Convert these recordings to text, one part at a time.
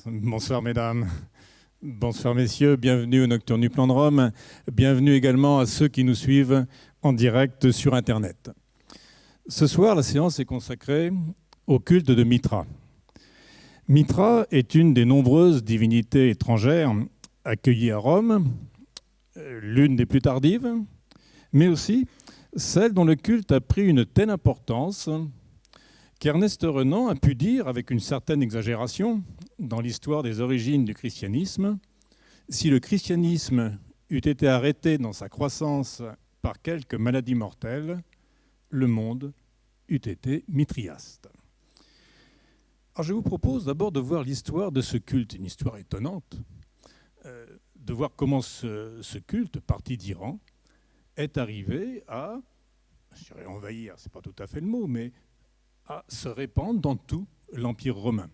Bonsoir mesdames, bonsoir messieurs, bienvenue au Nocturne du Plan de Rome, bienvenue également à ceux qui nous suivent en direct sur Internet. Ce soir, la séance est consacrée au culte de Mithra. Mithra est une des nombreuses divinités étrangères accueillies à Rome, l'une des plus tardives, mais aussi celle dont le culte a pris une telle importance qu'Ernest Renan a pu dire, avec une certaine exagération, dans l'histoire des origines du christianisme, si le christianisme eût été arrêté dans sa croissance par quelques maladies mortelles, le monde eût été mitriaste. Alors je vous propose d'abord de voir l'histoire de ce culte, une histoire étonnante, de voir comment ce culte, parti d'Iran, est arrivé à, je dirais envahir, c'est pas tout à fait le mot, mais à se répandre dans tout l'Empire romain.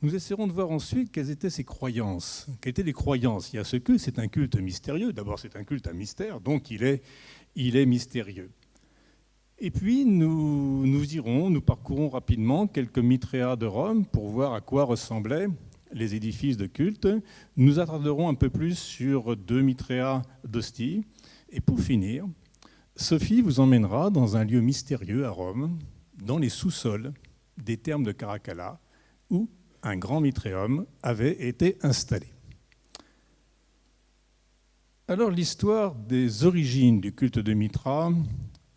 Nous essaierons de voir ensuite quelles étaient ses croyances. Quelles étaient les croyances? Il y a ce culte, c'est un culte mystérieux. D'abord, c'est un culte à mystère, donc il est mystérieux. Et puis, nous parcourrons rapidement quelques mitréas de Rome pour voir à quoi ressemblaient les édifices de culte. Nous attarderons un peu plus sur 2 mitréas d'Ostie. Et pour finir, Sophie vous emmènera dans un lieu mystérieux à Rome, dans les sous-sols des thermes de Caracalla, où un grand mitréum avait été installé. Alors l'histoire des origines du culte de Mithra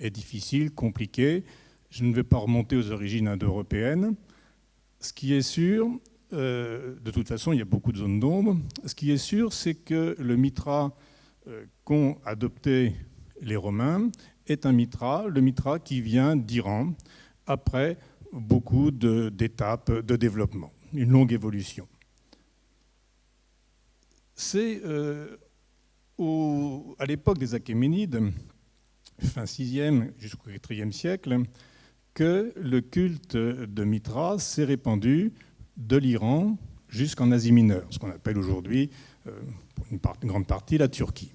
est difficile, compliquée. Je ne vais pas remonter aux origines indo-européennes. Ce qui est sûr, de toute façon, il y a beaucoup de zones d'ombre. Ce qui est sûr, c'est que le Mithra qu'ont adopté les Romains est un Mithra, le Mithra qui vient d'Iran, après beaucoup d'étapes de développement, une longue évolution. C'est à l'époque des Achéménides, fin 6e jusqu'au 4e siècle, que le culte de Mithra s'est répandu de l'Iran jusqu'en Asie mineure, ce qu'on appelle aujourd'hui, pour une grande partie, la Turquie.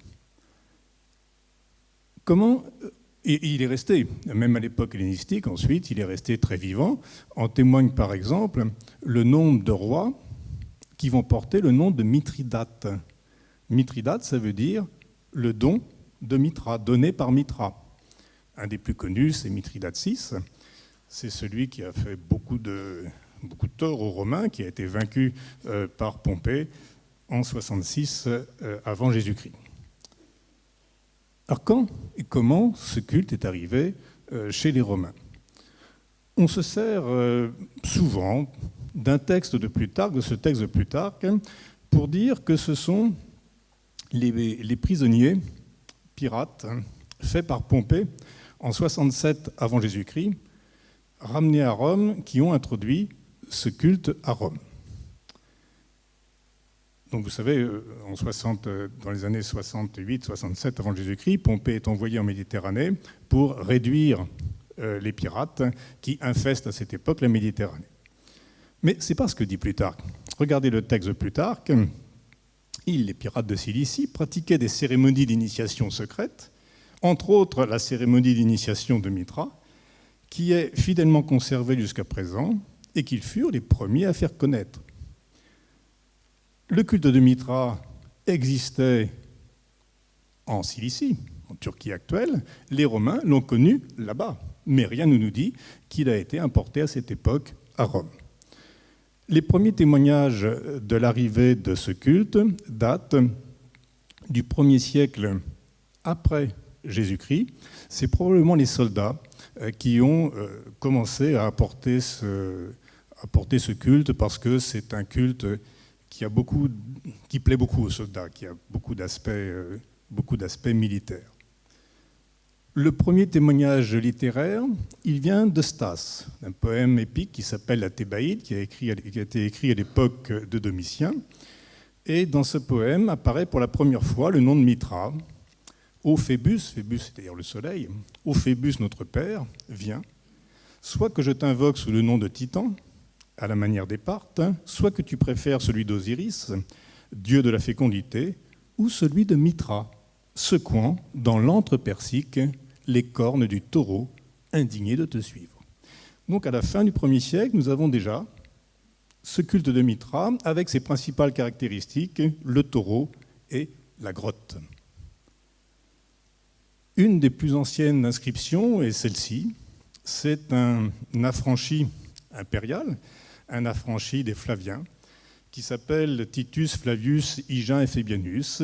Comment Et il est resté, même à l'époque hellénistique, ensuite, il est resté très vivant. En témoigne par exemple le nombre de rois qui vont porter le nom de Mithridate. Mithridate, ça veut dire le don de Mithra, donné par Mithra. Un des plus connus, c'est Mithridate VI. C'est celui qui a fait beaucoup de tort aux Romains, qui a été vaincu par Pompée en 66 avant Jésus-Christ. Alors quand et comment ce culte est arrivé chez les Romains? On se sert souvent d'un texte de Plutarque, de ce texte de Plutarque, pour dire que ce sont les prisonniers pirates faits par Pompée en 67 avant Jésus-Christ, ramenés à Rome, qui ont introduit ce culte à Rome. Donc vous savez, dans les années 68-67 avant Jésus-Christ, Pompée est envoyé en Méditerranée pour réduire les pirates qui infestent à cette époque la Méditerranée. Mais ce n'est pas ce que dit Plutarque. Regardez le texte de Plutarque. Les pirates de Cilicie pratiquaient des cérémonies d'initiation secrètes, entre autres la cérémonie d'initiation de Mithra, qui est fidèlement conservée jusqu'à présent et qu'ils furent les premiers à faire connaître. Le culte de Mithra existait en Cilicie, en Turquie actuelle. Les Romains l'ont connu là-bas, mais rien ne nous dit qu'il a été importé à cette époque à Rome. Les premiers témoignages de l'arrivée de ce culte datent du 1er siècle après Jésus-Christ. C'est probablement les soldats qui ont commencé à apporter ce culte parce que c'est un culte qui plaît beaucoup aux soldats, qui a beaucoup d'aspects militaires. Le premier témoignage littéraire, il vient de Stas, d'un poème épique qui s'appelle la Thébaïde, qui a été écrit à l'époque de Domitien. Et dans ce poème apparaît pour la première fois le nom de Mithra. Ô Phébus, Phébus c'est-à-dire le soleil, ô Phébus notre père, viens, soit que je t'invoque sous le nom de Titan, à la manière des Parthes, soit que tu préfères celui d'Osiris, dieu de la fécondité, ou celui de Mithra, secouant dans l'antre persique les cornes du taureau, indigné de te suivre. Donc à la fin du 1er siècle, nous avons déjà ce culte de Mitra avec ses principales caractéristiques, le taureau et la grotte. Une des plus anciennes inscriptions est celle-ci. C'est un affranchi impérial, un affranchi des Flaviens, qui s'appelle Titus Flavius Hygin Fabianus,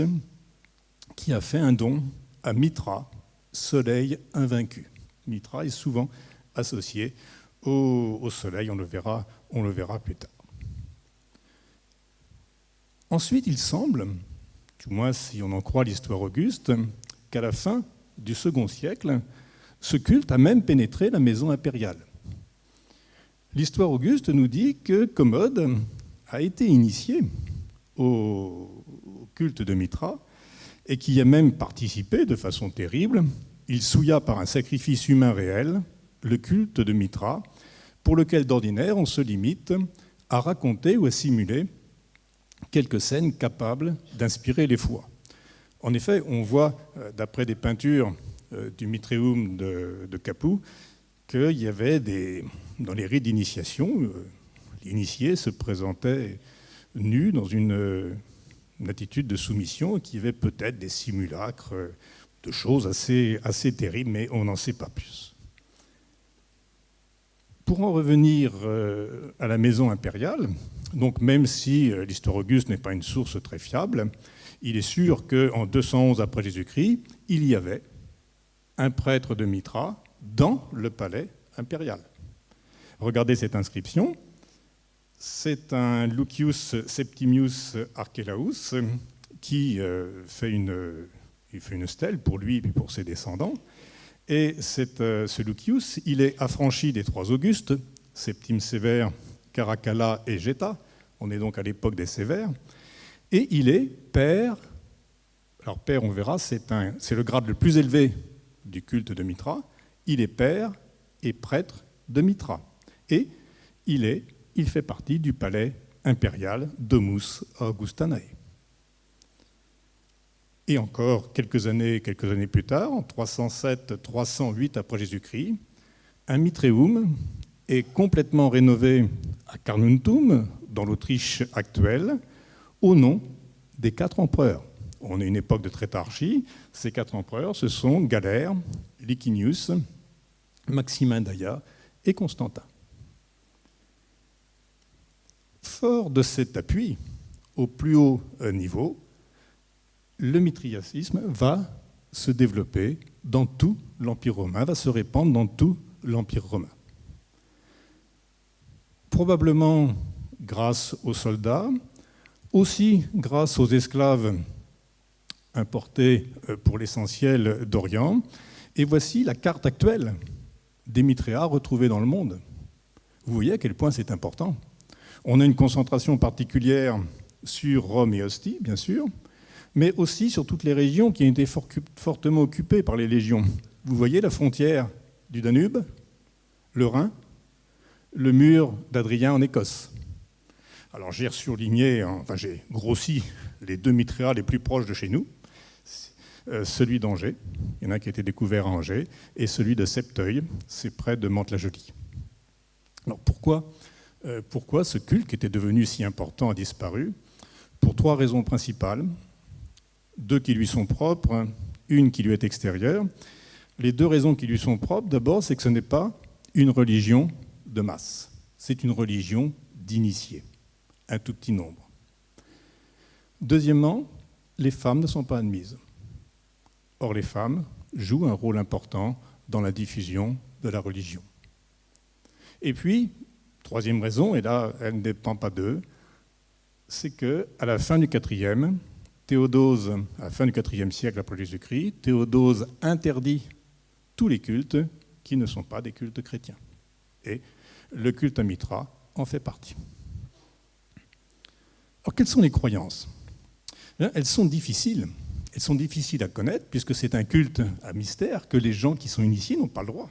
qui a fait un don à Mitra, soleil invaincu. Mitra est souvent associé au soleil, on le verra plus tard. Ensuite, il semble, du moins si on en croit l'histoire auguste, qu'à la fin du second siècle, ce culte a même pénétré la maison impériale. L'histoire auguste nous dit que Commode a été initié au culte de Mitra et qui y a même participé de façon terrible. Il souilla par un sacrifice humain réel le culte de Mitra, pour lequel d'ordinaire on se limite à raconter ou à simuler quelques scènes capables d'inspirer les foi. En effet, on voit, d'après des peintures du Mitreum de Capoue, qu'il y avait dans les rites d'initiation, l'initié se présentait nu dans une attitude de soumission qui avait peut-être des simulacres de choses assez terribles, mais on n'en sait pas plus. Pour en revenir à la maison impériale, donc même si l'histoire auguste n'est pas une source très fiable, il est sûr qu'en 211 après Jésus-Christ, il y avait un prêtre de Mitra dans le palais impérial. Regardez cette inscription. C'est un Lucius Septimius Archelaus qui fait une stèle pour lui et pour ses descendants. Et ce Lucius, il est affranchi des trois Augustes, Septime Sévère, Caracalla et Geta. On est donc à l'époque des Sévères. Et il est père. Alors père, on verra, c'est le grade le plus élevé du culte de Mitra. Il est père et prêtre de Mitra. Et il fait partie du palais impérial Domus Augustanae. Et encore quelques années plus tard, en 307-308 après Jésus-Christ, un Mitreum est complètement rénové à Carnuntum, dans l'Autriche actuelle, au nom des 4 empereurs. On est une époque de trétarchie. Ces 4 empereurs, ce sont Galère, Licinius, Maximin d'Aia et Constantin. Fort de cet appui, au plus haut niveau, le mitriacisme va se développer dans tout l'Empire romain, va se répandre dans tout l'Empire romain. Probablement grâce aux soldats, aussi grâce aux esclaves importés pour l'essentiel d'Orient. Et voici la carte actuelle des Mitréas retrouvés dans le monde. Vous voyez à quel point c'est important. On a une concentration particulière sur Rome et Ostie, bien sûr, mais aussi sur toutes les régions qui ont été fortement occupées par les légions. Vous voyez la frontière du Danube, le Rhin, le mur d'Adrien en Écosse. Alors j'ai surligné, j'ai grossi les 2 Mitréas les plus proches de chez nous, celui d'Angers, il y en a qui a été découvert à Angers, et celui de Septeuil, c'est près de Mantes-la-Jolie. Alors pourquoi ce culte qui était devenu si important a disparu? Pour 3 raisons principales. 2 qui lui sont propres, une qui lui est extérieure. Les 2 raisons qui lui sont propres, d'abord, c'est que ce n'est pas une religion de masse. C'est une religion d'initiés, un tout petit nombre. Deuxièmement, les femmes ne sont pas admises. Or, les femmes jouent un rôle important dans la diffusion de la religion. Et puis, 3e raison, et là, elle ne dépend pas d'eux, c'est qu'à la fin du 4e, Théodose, à la fin du IVe siècle après Jésus-Christ, Théodose interdit tous les cultes qui ne sont pas des cultes chrétiens. Et le culte à Mitra en fait partie. Alors, quelles sont les croyances? Elles sont difficiles à connaître, puisque c'est un culte à mystère que les gens qui sont initiés n'ont pas le droit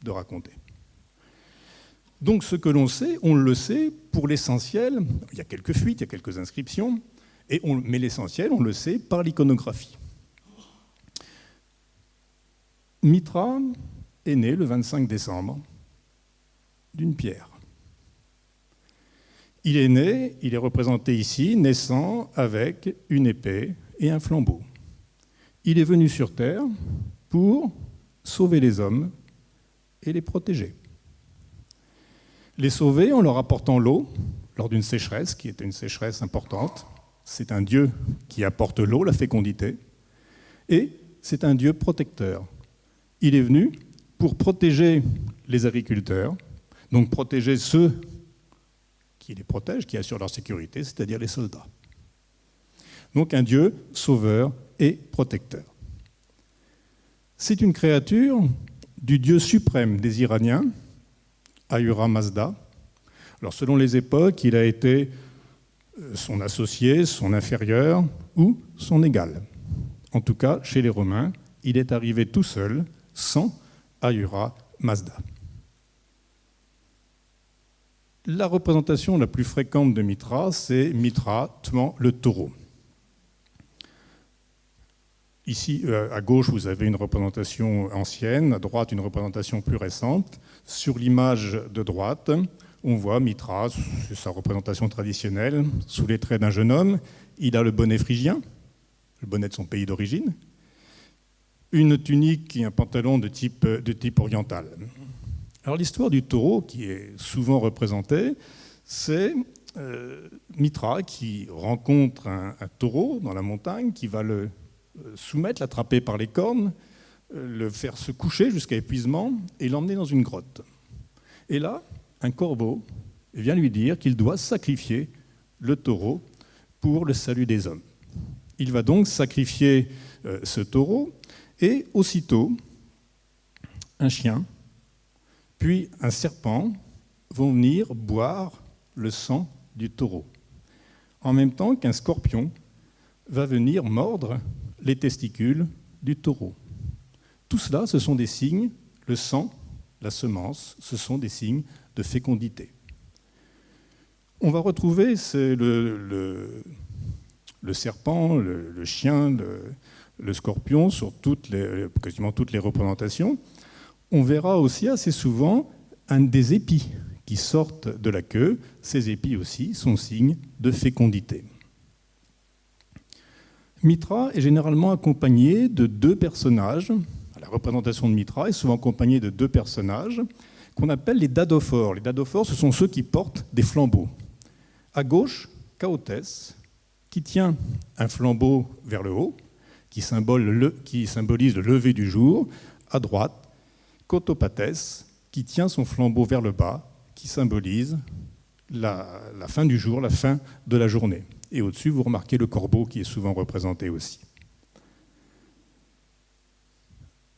de raconter. Donc ce que l'on sait, on le sait pour l'essentiel. Il y a quelques fuites, il y a quelques inscriptions, mais l'essentiel, on le sait par l'iconographie. Mitra est né le 25 décembre d'une pierre. Il est né, il est représenté ici, naissant avec une épée et un flambeau. Il est venu sur Terre pour sauver les hommes et les protéger. Les sauver en leur apportant l'eau lors d'une sécheresse, qui était une sécheresse importante. C'est un Dieu qui apporte l'eau, la fécondité, et c'est un Dieu protecteur. Il est venu pour protéger les agriculteurs, donc protéger ceux qui les protègent, qui assurent leur sécurité, c'est-à-dire les soldats. Donc un Dieu sauveur et protecteur. C'est une créature du Dieu suprême des Iraniens, Ahura Mazda. Alors selon les époques, il a été son associé, son inférieur ou son égal. En tout cas, chez les Romains, il est arrivé tout seul, sans Ahura Mazda. La représentation la plus fréquente de Mitra, c'est Mitra tenant le taureau. Ici, à gauche, vous avez une représentation ancienne, à droite, une représentation plus récente. Sur l'image de droite, on voit Mitra, c'est sa représentation traditionnelle, sous les traits d'un jeune homme. Il a le bonnet phrygien, le bonnet de son pays d'origine, une tunique et un pantalon de type oriental. Alors l'histoire du taureau, qui est souvent représentée, c'est Mitra qui rencontre un taureau dans la montagne, qui va le soumettre, l'attraper par les cornes, le faire se coucher jusqu'à épuisement et l'emmener dans une grotte. Et là, un corbeau vient lui dire qu'il doit sacrifier le taureau pour le salut des hommes. Il va donc sacrifier ce taureau et aussitôt, un chien puis un serpent vont venir boire le sang du taureau, en même temps qu'un scorpion va venir mordre les testicules du taureau. Tout cela, ce sont des signes, le sang, la semence, ce sont des signes de fécondité. On va retrouver le serpent, le chien, le scorpion sur quasiment toutes les représentations. On verra aussi assez souvent des épis qui sortent de la queue. Ces épis aussi sont signes de fécondité. Mitra est généralement accompagné de deux personnages. La représentation de Mitra est souvent accompagnée de deux personnages qu'on appelle les dadophores. Les dadophores, ce sont ceux qui portent des flambeaux. À gauche, Chaotès, qui tient un flambeau vers le haut, qui symbolise le lever du jour. À droite, Kotopatès, qui tient son flambeau vers le bas, qui symbolise la fin du jour, la fin de la journée. Et au-dessus, vous remarquez le corbeau qui est souvent représenté aussi.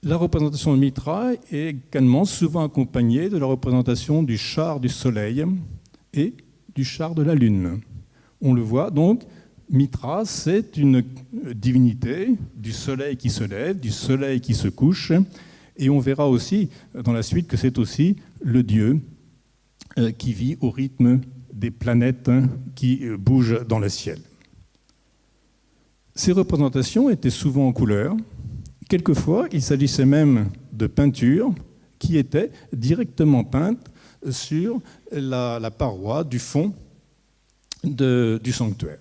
La représentation de Mitra est également souvent accompagnée de la représentation du char du soleil et du char de la lune. On le voit donc, Mitra, c'est une divinité du soleil qui se lève, du soleil qui se couche. Et on verra aussi dans la suite que c'est aussi le dieu qui vit au rythme des planètes qui bougent dans le ciel. Ces représentations étaient souvent en couleur. Quelquefois, il s'agissait même de peintures qui étaient directement peintes sur la paroi du fond du sanctuaire.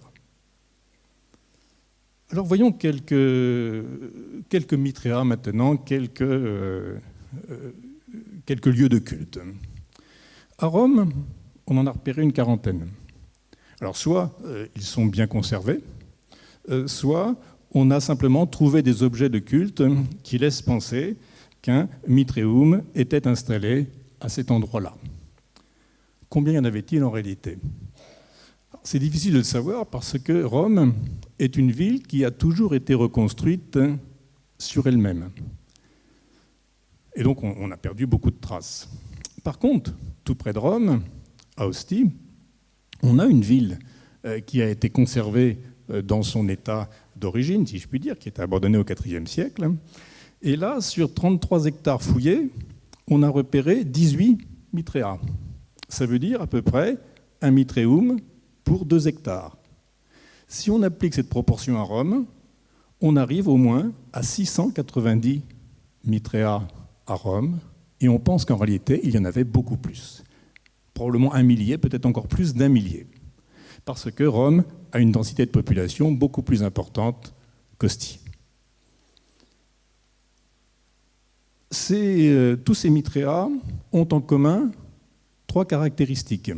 Alors voyons quelques mitréas maintenant, quelques lieux de culte. À Rome, on en a repéré une quarantaine. Alors soit ils sont bien conservés, soit on a simplement trouvé des objets de culte qui laissent penser qu'un mitréum était installé à cet endroit-là. Combien y en avait-il en réalité ? C'est difficile de le savoir parce que Rome est une ville qui a toujours été reconstruite sur elle-même. Et donc on a perdu beaucoup de traces. Par contre, tout près de Rome, à Ostie, on a une ville qui a été conservée dans son état d'origine, si je puis dire, qui était abandonnée au IVe siècle. Et là, sur 33 hectares fouillés, on a repéré 18 mitréas. Ça veut dire à peu près un mitréum pour 2 hectares. Si on applique cette proportion à Rome, on arrive au moins à 690 mitréas à Rome, et on pense qu'en réalité, il y en avait beaucoup plus. Probablement 1 millier, peut-être encore plus d'1 millier. parce que Rome a une densité de population beaucoup plus importante qu'Ostie. Tous ces mitréas ont en commun 3 caractéristiques.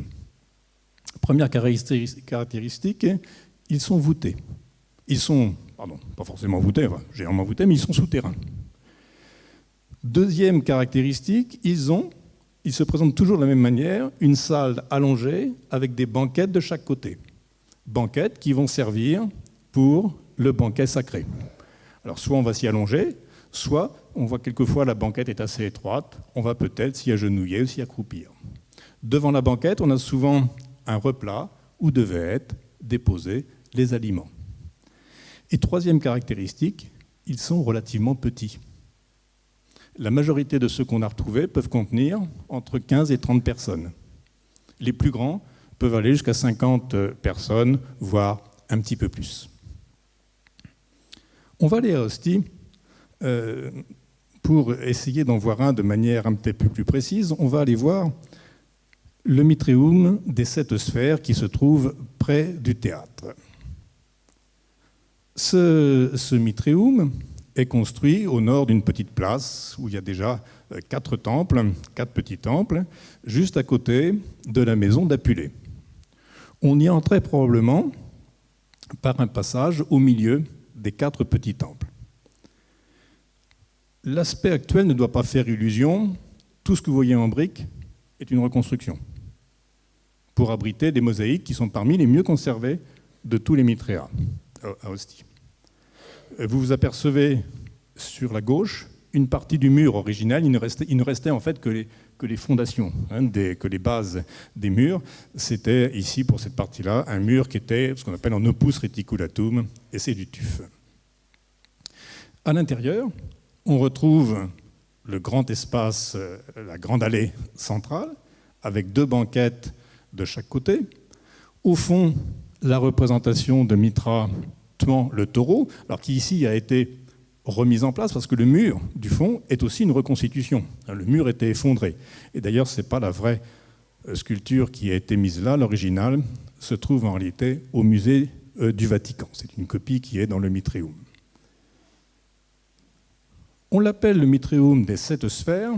Première caractéristique, ils sont voûtés. Ils sont, pas forcément voûtés, généralement voûtés, mais ils sont souterrains. Deuxième caractéristique, ils se présentent toujours de la même manière, une salle allongée avec des banquettes de chaque côté. Banquettes qui vont servir pour le banquet sacré. Alors soit on va s'y allonger, soit on voit quelquefois la banquette est assez étroite, on va peut-être s'y agenouiller ou s'y accroupir. Devant la banquette, on a souvent un replat où devaient être déposés les aliments. Et troisième caractéristique, ils sont relativement petits. La majorité de ceux qu'on a retrouvés peuvent contenir entre 15 et 30 personnes. Les plus grands peuvent aller jusqu'à 50 personnes, voire un petit peu plus. On va aller à Ostie pour essayer d'en voir un de manière un petit peu plus précise. On va aller voir le mitréum des 7 sphères qui se trouve près du théâtre. Ce mitréum est construit au nord d'une petite place où il y a déjà 4 petits temples, juste à côté de la maison d'Apulée. On y entrait probablement par un passage au milieu des 4 petits temples. L'aspect actuel ne doit pas faire illusion. Tout ce que vous voyez en briques est une reconstruction pour abriter des mosaïques qui sont parmi les mieux conservées de tous les mitréas à Ostie. Vous vous apercevez sur la gauche une partie du mur original. Il ne restait en fait que les fondations, que les bases des murs. C'était ici, pour cette partie-là, un mur qui était ce qu'on appelle en opus reticulatum, et c'est du tuf. À l'intérieur, on retrouve le grand espace, la grande allée centrale, avec 2 banquettes de chaque côté. Au fond, la représentation de Mitra tuant le taureau, alors qui ici a été remise en place parce que le mur du fond est aussi une reconstitution. Le mur était effondré. Et d'ailleurs, ce n'est pas la vraie sculpture qui a été mise là. L'original se trouve en réalité au musée du Vatican. C'est une copie qui est dans le mitréum. On l'appelle le mitréum des 7 sphères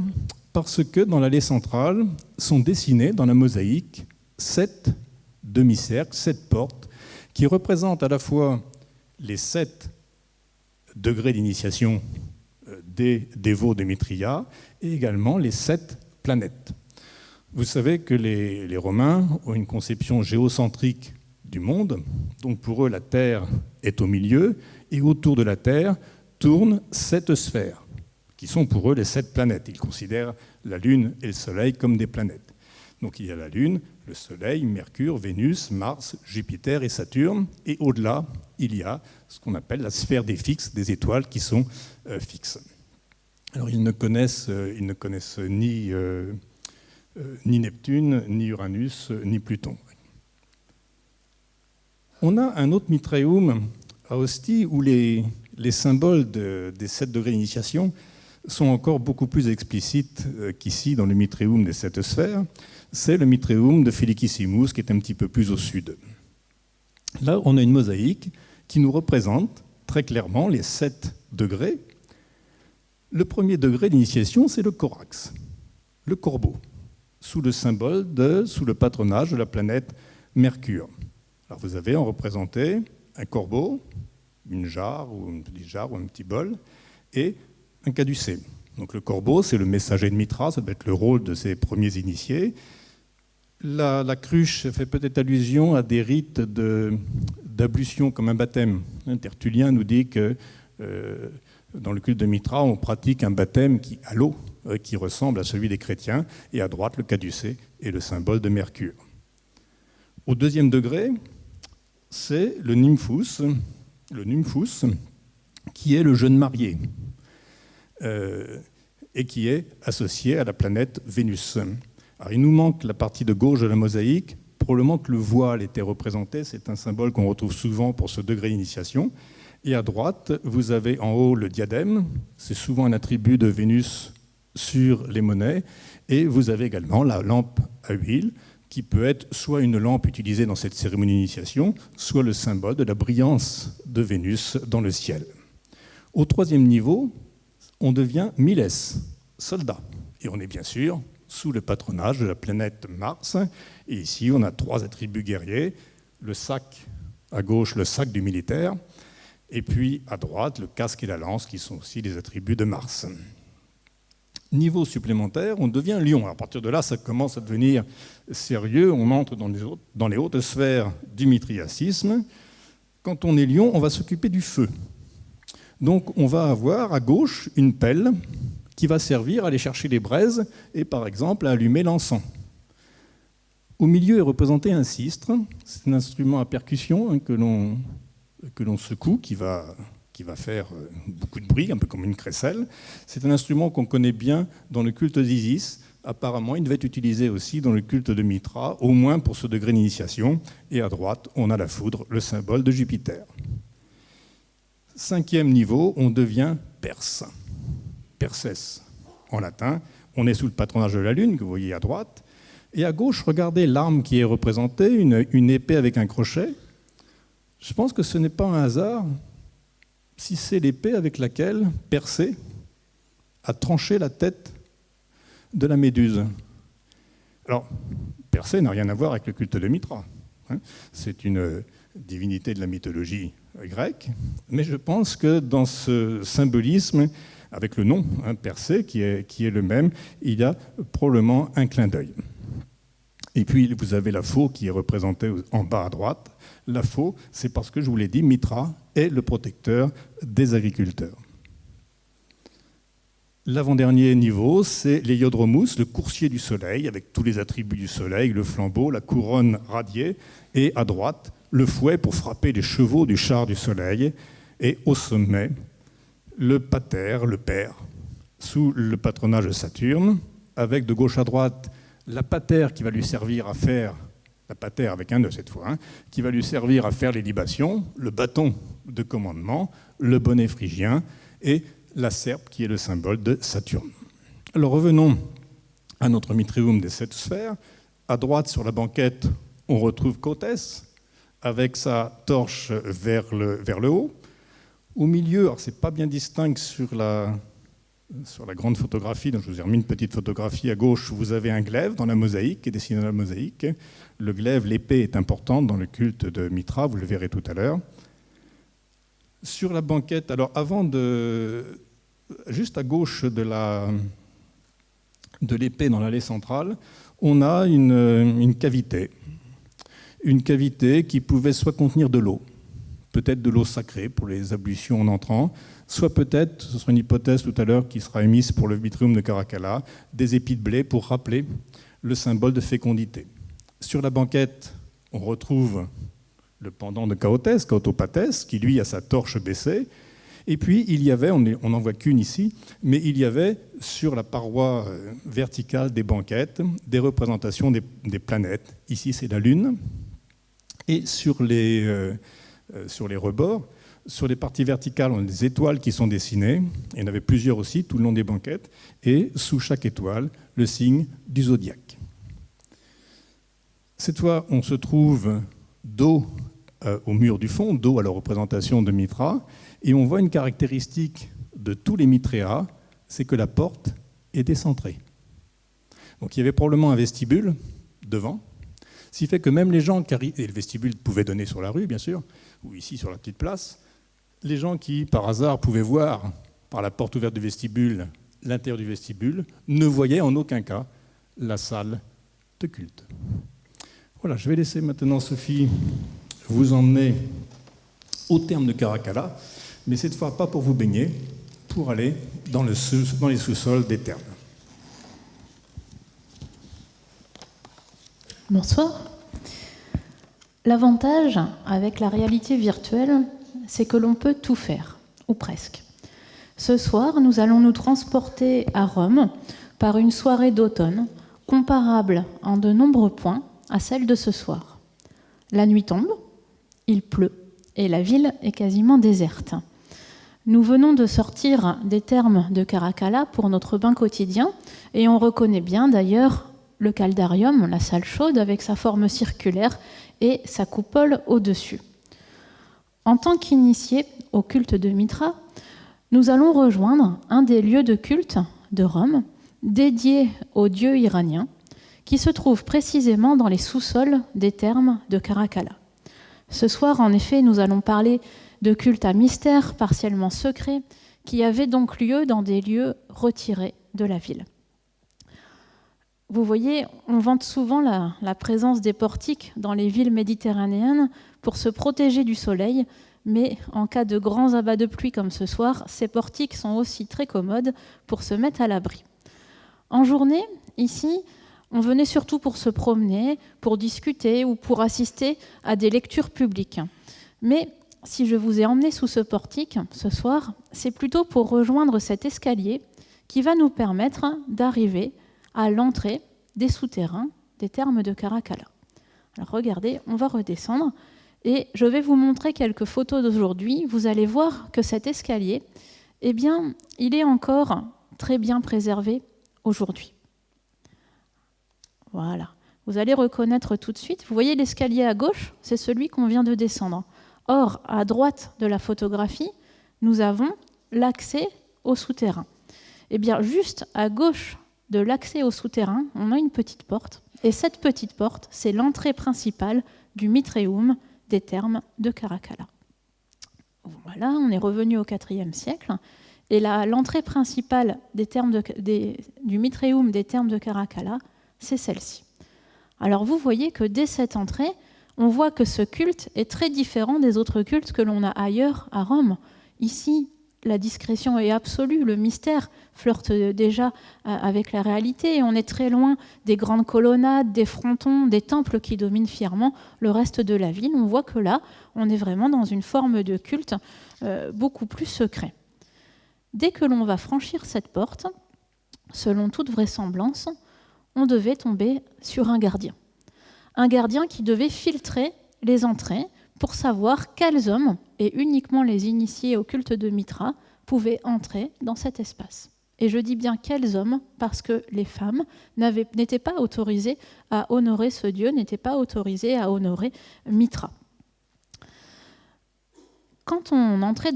parce que dans l'allée centrale sont dessinés dans la mosaïque 7 demi-cercles, 7 portes, qui représentent à la fois les 7 degrés d'initiation des dévots de Mithria et également les 7 planètes. Vous savez que les Romains ont une conception géocentrique du monde, donc pour eux la Terre est au milieu et autour de la Terre tournent 7 sphères, qui sont pour eux les 7 planètes. Ils considèrent la Lune et le Soleil comme des planètes. Donc il y a la Lune, le Soleil, Mercure, Vénus, Mars, Jupiter et Saturne. Et au-delà, il y a ce qu'on appelle la sphère des fixes, des étoiles qui sont fixes. Alors ils ne connaissent ni Neptune, ni Uranus, ni Pluton. On a un autre mitréum à Ostie où les symboles des 7 degrés d'initiation sont encore beaucoup plus explicites qu'ici dans le mitréum des 7 sphères. C'est le mitréum de Felicissimus qui est un petit peu plus au sud. Là, on a une mosaïque qui nous représente très clairement les 7 degrés. Le premier degré d'initiation, c'est le corax, le corbeau, sous le patronage de la planète Mercure. Alors vous avez en représenté un corbeau, une jarre ou une petite jarre ou un petit bol, et un caducée. Donc le corbeau, c'est le messager de Mitra, ça doit être le rôle de ces premiers initiés. La cruche fait peut-être allusion à des rites d'ablution comme un baptême. Tertullien nous dit que dans le culte de Mitra, on pratique un baptême à l'eau qui ressemble à celui des chrétiens, et à droite, le caducée est le symbole de Mercure. Au deuxième degré, c'est le nymphus, qui est le jeune marié, et qui est associé à la planète Vénus. Alors, il nous manque la partie de gauche de la mosaïque. Probablement que le voile était représenté, c'est un symbole qu'on retrouve souvent pour ce degré d'initiation. Et à droite, vous avez en haut le diadème, c'est souvent un attribut de Vénus sur les monnaies. Et vous avez également la lampe à huile qui peut être soit une lampe utilisée dans cette cérémonie d'initiation, soit le symbole de la brillance de Vénus dans le ciel. Au troisième niveau, on devient Miles, soldat. Et on est bien sûr sous le patronage de la planète Mars. Et ici, on a 3 attributs guerriers. Le sac, à gauche, le sac du militaire. Et puis, à droite, le casque et la lance, qui sont aussi des attributs de Mars. Niveau supplémentaire, on devient lion. Alors, à partir de là, ça commence à devenir sérieux. On entre dans les hautes sphères du mithriacisme. Quand on est lion, on va s'occuper du feu. Donc, on va avoir à gauche une pelle qui va servir à aller chercher les braises et, par exemple, à allumer l'encens. Au milieu est représenté un sistre. C'est un instrument à percussion que l'on secoue, qui va faire beaucoup de bruit, un peu comme une crécelle. C'est un instrument qu'on connaît bien dans le culte d'Isis. Apparemment, il devait être utilisé aussi dans le culte de Mithra, au moins pour ce degré d'initiation. Et à droite, on a la foudre, le symbole de Jupiter. 5e niveau, on devient Perse. Perses en latin. On est sous le patronage de la Lune, que vous voyez à droite. Et à gauche, regardez l'arme qui est représentée, une épée avec un crochet. Je pense que ce n'est pas un hasard si c'est l'épée avec laquelle Persée a tranché la tête de la Méduse. Alors, Persée n'a rien à voir avec le culte de Mithra. C'est une divinité de la mythologie grecque, mais je pense que dans ce symbolisme, avec le nom, Persée, qui est le même, il y a probablement un clin d'œil. Et puis, vous avez la faux qui est représentée en bas à droite. La faux, c'est parce que, je vous l'ai dit, Mithra est le protecteur des agriculteurs. L'avant-dernier niveau, c'est l'Héliodromos, le coursier du soleil, avec tous les attributs du soleil, le flambeau, la couronne radiée, et à droite, le fouet pour frapper les chevaux du char du soleil, et au sommet, le pater, le père, sous le patronage de Saturne, avec de gauche à droite la pater qui va lui servir à faire, la pater avec un nœud cette fois, qui va lui servir à faire les libations, le bâton de commandement, le bonnet phrygien et la serpe qui est le symbole de Saturne. Alors revenons à notre Mithrium des 7 sphères. À droite sur la banquette, on retrouve Cotès avec sa torche vers le haut. Au milieu, alors c'est pas bien distinct sur la grande photographie, donc je vous ai remis une petite photographie à gauche, vous avez un glaive dans la mosaïque, qui est dessiné dans la mosaïque. Le glaive, l'épée est importante dans le culte de Mithra, vous le verrez tout à l'heure. Sur la banquette, alors juste à gauche de l'épée dans l'allée centrale, on a une cavité. Une cavité qui pouvait soit contenir de l'eau, peut-être de l'eau sacrée pour les ablutions en entrant, soit peut-être, ce sera une hypothèse tout à l'heure qui sera émise pour le Mithrium de Caracalla, des épis de blé pour rappeler le symbole de fécondité. Sur la banquette, on retrouve le pendant de Chaotès, Chaotopatès, qui lui a sa torche baissée. Et puis il y avait, on n'en voit qu'une ici, mais il y avait sur la paroi verticale des banquettes des représentations des planètes. Ici c'est la Lune. Et sur les rebords, sur les parties verticales, on a des étoiles qui sont dessinées. Il y en avait plusieurs aussi tout le long des banquettes. Et sous chaque étoile, le signe du zodiaque. Cette fois, on se trouve dos au mur du fond, dos à la représentation de Mithra. Et on voit une caractéristique de tous les Mithréas, c'est que la porte est décentrée. Donc il y avait probablement un vestibule devant, ce qui fait que même les gens qui arrivent, et le vestibule pouvait donner sur la rue, bien sûr, ou ici sur la petite place, les gens qui, par hasard, pouvaient voir par la porte ouverte du vestibule l'intérieur du vestibule, ne voyaient en aucun cas la salle de culte. Voilà, je vais laisser maintenant Sophie vous emmener au terme de Caracalla, mais cette fois pas pour vous baigner, pour aller dans les sous-sols des thermes. Bonsoir. L'avantage avec la réalité virtuelle, c'est que l'on peut tout faire, ou presque. Ce soir, nous allons nous transporter à Rome par une soirée d'automne, comparable en de nombreux points à celle de ce soir. La nuit tombe, il pleut, et la ville est quasiment déserte. Nous venons de sortir des thermes de Caracalla pour notre bain quotidien, et on reconnaît bien d'ailleurs le caldarium, la salle chaude, avec sa forme circulaire et sa coupole au-dessus. En tant qu'initiés au culte de Mitra, nous allons rejoindre un des lieux de culte de Rome, dédié au dieu iranien, qui se trouve précisément dans les sous-sols des thermes de Caracalla. Ce soir, en effet, nous allons parler de culte à mystère, partiellement secret, qui avait donc lieu dans des lieux retirés de la ville. Vous voyez, on vante souvent la présence des portiques dans les villes méditerranéennes pour se protéger du soleil, mais en cas de grands abats de pluie comme ce soir, ces portiques sont aussi très commodes pour se mettre à l'abri. En journée, ici, on venait surtout pour se promener, pour discuter ou pour assister à des lectures publiques. Mais si je vous ai emmené sous ce portique ce soir, c'est plutôt pour rejoindre cet escalier qui va nous permettre d'arriver à l'entrée des souterrains des thermes de Caracalla. Alors regardez, on va redescendre et je vais vous montrer quelques photos d'aujourd'hui. Vous allez voir que cet escalier, eh bien, il est encore très bien préservé aujourd'hui. Voilà. Vous allez reconnaître tout de suite. Vous voyez l'escalier à gauche, c'est celui qu'on vient de descendre. Or, à droite de la photographie, nous avons l'accès au souterrain. Eh bien, juste à gauche de l'accès au souterrain, on a une petite porte. Et cette petite porte, c'est l'entrée principale du Mitréum des thermes de Caracalla. Voilà, on est revenu au IVe siècle. Et l'entrée principale du Mitréum des thermes de Caracalla, c'est celle-ci. Alors vous voyez que dès cette entrée, on voit que ce culte est très différent des autres cultes que l'on a ailleurs à Rome. Ici, la discrétion est absolue, le mystère flirte déjà avec la réalité et on est très loin des grandes colonnades, des frontons, des temples qui dominent fièrement le reste de la ville. On voit que là, on est vraiment dans une forme de culte beaucoup plus secret. Dès que l'on va franchir cette porte, selon toute vraisemblance, on devait tomber sur un gardien. Un gardien qui devait filtrer les entrées pour savoir quels hommes, et uniquement les initiés au culte de Mitra, pouvaient entrer dans cet espace. Et je dis bien quels hommes, parce que les femmes n'étaient pas autorisées à honorer ce dieu, n'étaient pas autorisées à honorer Mitra. Quand on entrait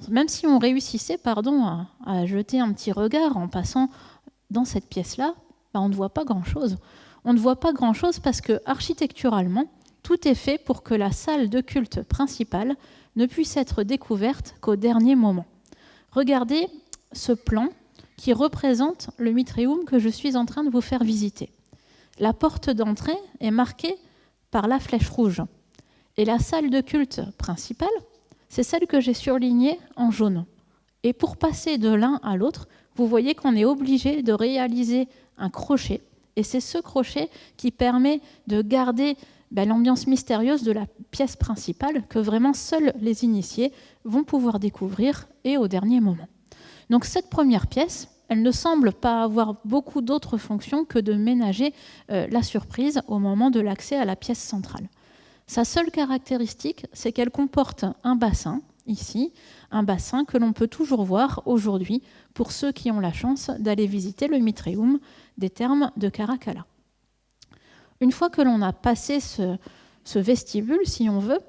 même si on réussissait à jeter un petit regard en passant dans cette pièce-là, on ne voit pas grand-chose. On ne voit pas grand-chose parce que, architecturalement, tout est fait pour que la salle de culte principale ne puisse être découverte qu'au dernier moment. Regardez ce plan qui représente le Mitréum que je suis en train de vous faire visiter. La porte d'entrée est marquée par la flèche rouge. Et la salle de culte principale, c'est celle que j'ai surlignée en jaune. Et pour passer de l'un à l'autre, vous voyez qu'on est obligé de réaliser un crochet. Et c'est ce crochet qui permet de garder l'ambiance mystérieuse de la pièce principale que vraiment seuls les initiés vont pouvoir découvrir et au dernier moment. Donc cette première pièce, elle ne semble pas avoir beaucoup d'autres fonctions que de ménager la surprise au moment de l'accès à la pièce centrale. Sa seule caractéristique, c'est qu'elle comporte un bassin, ici, un bassin que l'on peut toujours voir aujourd'hui pour ceux qui ont la chance d'aller visiter le Mitréum des thermes de Caracalla. Une fois que l'on a passé ce vestibule, si on veut,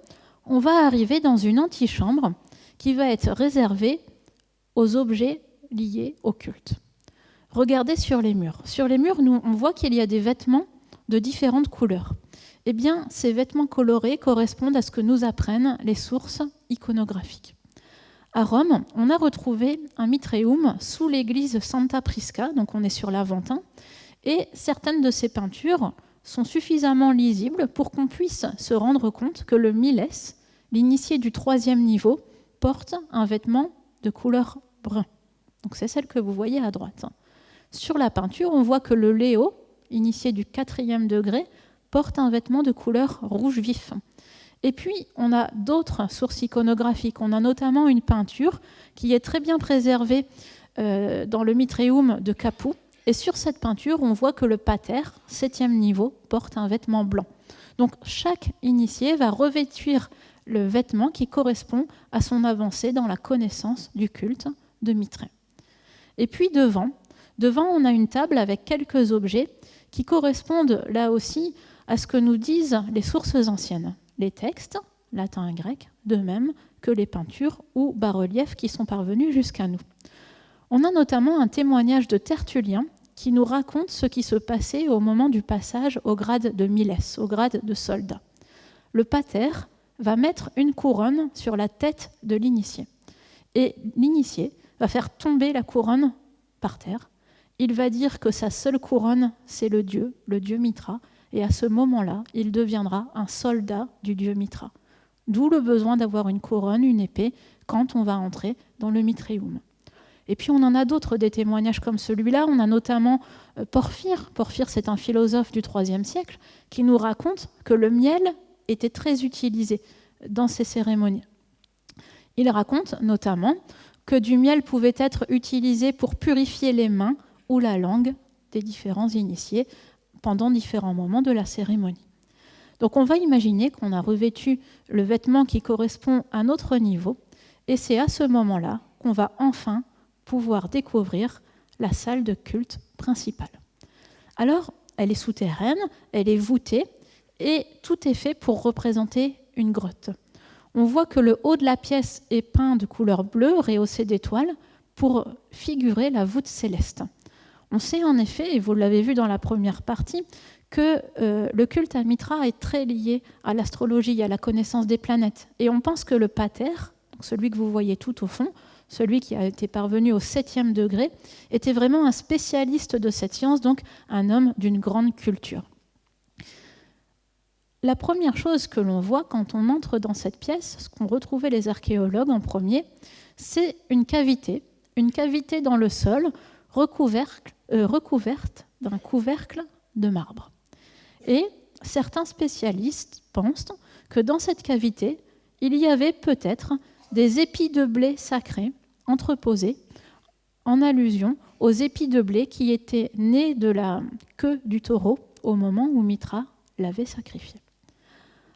on va arriver dans une antichambre qui va être réservée aux objets liés au culte. Regardez sur les murs. Sur les murs, on voit qu'il y a des vêtements de différentes couleurs. Eh bien, ces vêtements colorés correspondent à ce que nous apprennent les sources iconographiques. À Rome, on a retrouvé un Mitréum sous l'église Santa Prisca, donc on est sur l'Aventin, et certaines de ces peintures sont suffisamment lisibles pour qu'on puisse se rendre compte que le Miles, l'initié du 3e niveau, porte un vêtement de couleur brun. Donc c'est celle que vous voyez à droite. Sur la peinture, on voit que le Léo, initié du 4e degré, porte un vêtement de couleur rouge vif. Et puis, on a d'autres sources iconographiques. On a notamment une peinture qui est très bien préservée dans le Mitréum de Capoue. Et sur cette peinture, on voit que le pater, 7e niveau, porte un vêtement blanc. Donc, chaque initié va revêtir le vêtement qui correspond à son avancée dans la connaissance du culte de Mitrée. Et puis, devant, Devant, on a une table avec quelques objets qui correspondent là aussi à ce que nous disent les sources anciennes, les textes, latin et grec, de même que les peintures ou bas-reliefs qui sont parvenus jusqu'à nous. On a notamment un témoignage de Tertullien qui nous raconte ce qui se passait au moment du passage au grade de miles, au grade de soldat. Le pater va mettre une couronne sur la tête de l'initié. Et l'initié va faire tomber la couronne par terre. Il va dire que sa seule couronne, c'est le dieu Mitra. Et à ce moment-là, il deviendra un soldat du dieu Mitra. D'où le besoin d'avoir une couronne, une épée, quand on va entrer dans le Mitréum. Et puis on en a d'autres, des témoignages comme celui-là. On a notamment Porphyre. Porphyre, c'est un philosophe du IIIe siècle qui nous raconte que le miel était très utilisé dans ces cérémonies. Il raconte notamment que du miel pouvait être utilisé pour purifier les mains ou la langue des différents initiés pendant différents moments de la cérémonie. Donc on va imaginer qu'on a revêtu le vêtement qui correspond à notre niveau, et c'est à ce moment-là qu'on va enfin pouvoir découvrir la salle de culte principale. Alors, elle est souterraine, elle est voûtée, et tout est fait pour représenter une grotte. On voit que le haut de la pièce est peint de couleur bleue, rehaussé d'étoiles, pour figurer la voûte céleste. On sait en effet, et vous l'avez vu dans la première partie, que le culte à Mitra est très lié à l'astrologie, à la connaissance des planètes. Et on pense que le pater, celui que vous voyez tout au fond, celui qui a été parvenu au 7e degré, était vraiment un spécialiste de cette science, donc un homme d'une grande culture. La première chose que l'on voit quand on entre dans cette pièce, ce qu'ont retrouvé les archéologues en premier, c'est une cavité dans le sol recouverte d'un couvercle de marbre. Et certains spécialistes pensent que dans cette cavité, il y avait peut-être des épis de blé sacrés entreposés en allusion aux épis de blé qui étaient nés de la queue du taureau au moment où Mitra l'avait sacrifié.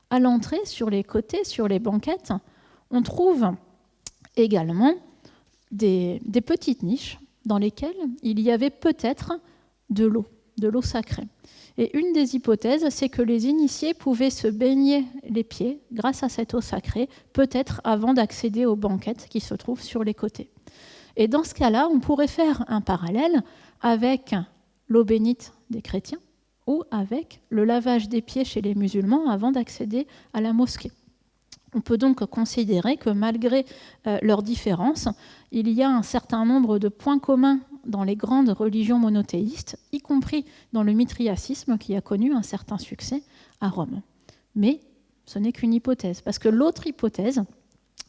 À l'entrée, sur les côtés, sur les banquettes, on trouve également des petites niches dans lesquelles il y avait peut-être de l'eau sacrée. Et une des hypothèses, c'est que les initiés pouvaient se baigner les pieds grâce à cette eau sacrée, peut-être avant d'accéder aux banquettes qui se trouvent sur les côtés. Et dans ce cas-là, on pourrait faire un parallèle avec l'eau bénite des chrétiens ou avec le lavage des pieds chez les musulmans avant d'accéder à la mosquée. On peut donc considérer que malgré leurs différences, il y a un certain nombre de points communs dans les grandes religions monothéistes, y compris dans le mitriacisme qui a connu un certain succès à Rome. Mais ce n'est qu'une hypothèse, parce que l'autre hypothèse,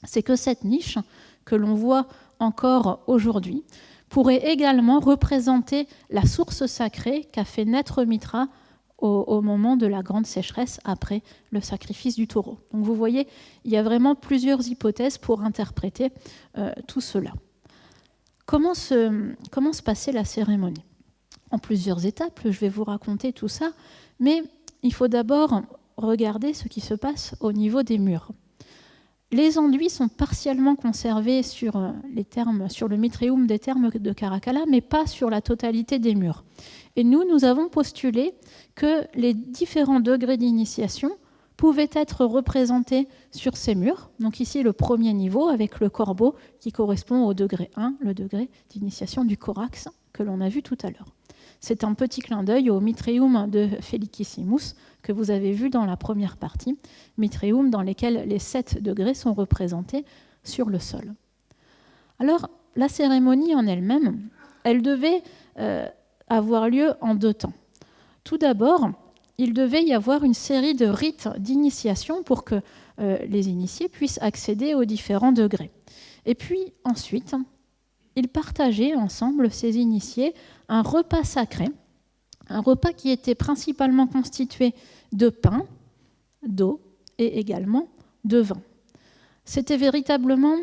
c'est que cette niche que l'on voit encore aujourd'hui pourrait également représenter la source sacrée qu'a fait naître Mitra au moment de la grande sécheresse après le sacrifice du taureau. Donc vous voyez, il y a vraiment plusieurs hypothèses pour interpréter tout cela. Comment se passait la cérémonie ? En plusieurs étapes, je vais vous raconter tout ça, mais il faut d'abord regarder ce qui se passe au niveau des murs. Les enduits sont partiellement conservés sur le Mitréum des Thermes de Caracalla, mais pas sur la totalité des murs. Et nous avons postulé que les différents degrés d'initiation pouvaient être représentés sur ces murs. Donc ici, le premier niveau avec le corbeau qui correspond au degré 1, le degré d'initiation du corax que l'on a vu tout à l'heure. C'est un petit clin d'œil au Mitréum de Felicissimus que vous avez vu dans la première partie, Mitréum dans lesquels les 7 degrés sont représentés sur le sol. Alors, la cérémonie en elle-même, elle devait avoir lieu en 2 temps. Tout d'abord, il devait y avoir une série de rites d'initiation pour que les initiés puissent accéder aux différents degrés. Et puis ensuite, ils partageaient ensemble, ces initiés, un repas sacré, un repas qui était principalement constitué de pain, d'eau et également de vin. C'était véritablement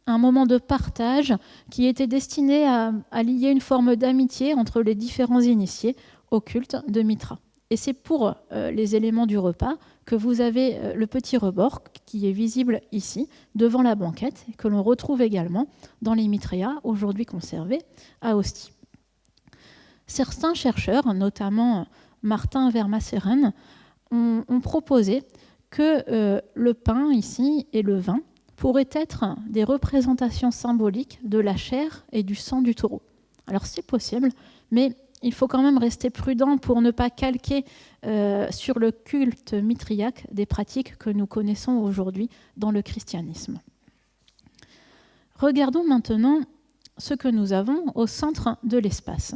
un moment de partage qui était destiné à lier une forme d'amitié entre les différents initiés au culte de Mitra. Et c'est pour les éléments du repas que vous avez le petit rebord qui est visible ici, devant la banquette, et que l'on retrouve également dans les mitréas, aujourd'hui conservés à Ostie. Certains chercheurs, notamment Martin Vermaseren, ont proposé que le pain ici et le vin pourraient être des représentations symboliques de la chair et du sang du taureau. Alors c'est possible, mais il faut quand même rester prudent pour ne pas calquer sur le culte mithriaque des pratiques que nous connaissons aujourd'hui dans le christianisme. Regardons maintenant ce que nous avons au centre de l'espace.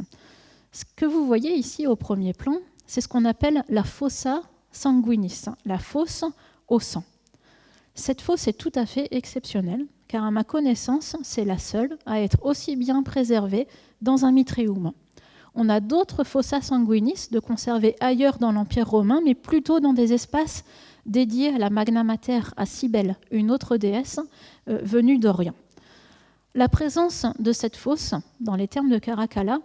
Ce que vous voyez ici au premier plan, c'est ce qu'on appelle la fossa sanguinis, la fosse au sang. Cette fosse est tout à fait exceptionnelle, car à ma connaissance, c'est la seule à être aussi bien préservée dans un mitréum. On a d'autres fossa sanguinis de conservés ailleurs dans l'Empire romain, mais plutôt dans des espaces dédiés à la Magna Mater, à Cybèle, une autre déesse venue d'Orient. La présence de cette fosse, dans les termes de Caracalla,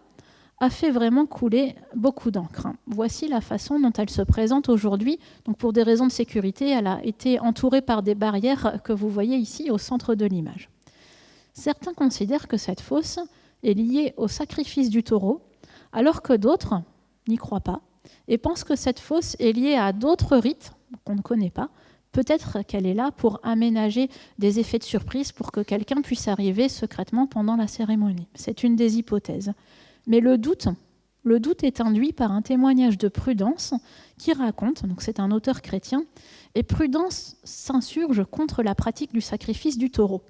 a fait vraiment couler beaucoup d'encre. Voici la façon dont elle se présente aujourd'hui. Donc pour des raisons de sécurité, elle a été entourée par des barrières que vous voyez ici au centre de l'image. Certains considèrent que cette fosse est liée au sacrifice du taureau, alors que d'autres n'y croient pas et pensent que cette fosse est liée à d'autres rites qu'on ne connaît pas. Peut-être qu'elle est là pour aménager des effets de surprise pour que quelqu'un puisse arriver secrètement pendant la cérémonie. C'est une des hypothèses. Mais le doute est induit par un témoignage de Prudence qui raconte, donc c'est un auteur chrétien, et Prudence s'insurge contre la pratique du sacrifice du taureau.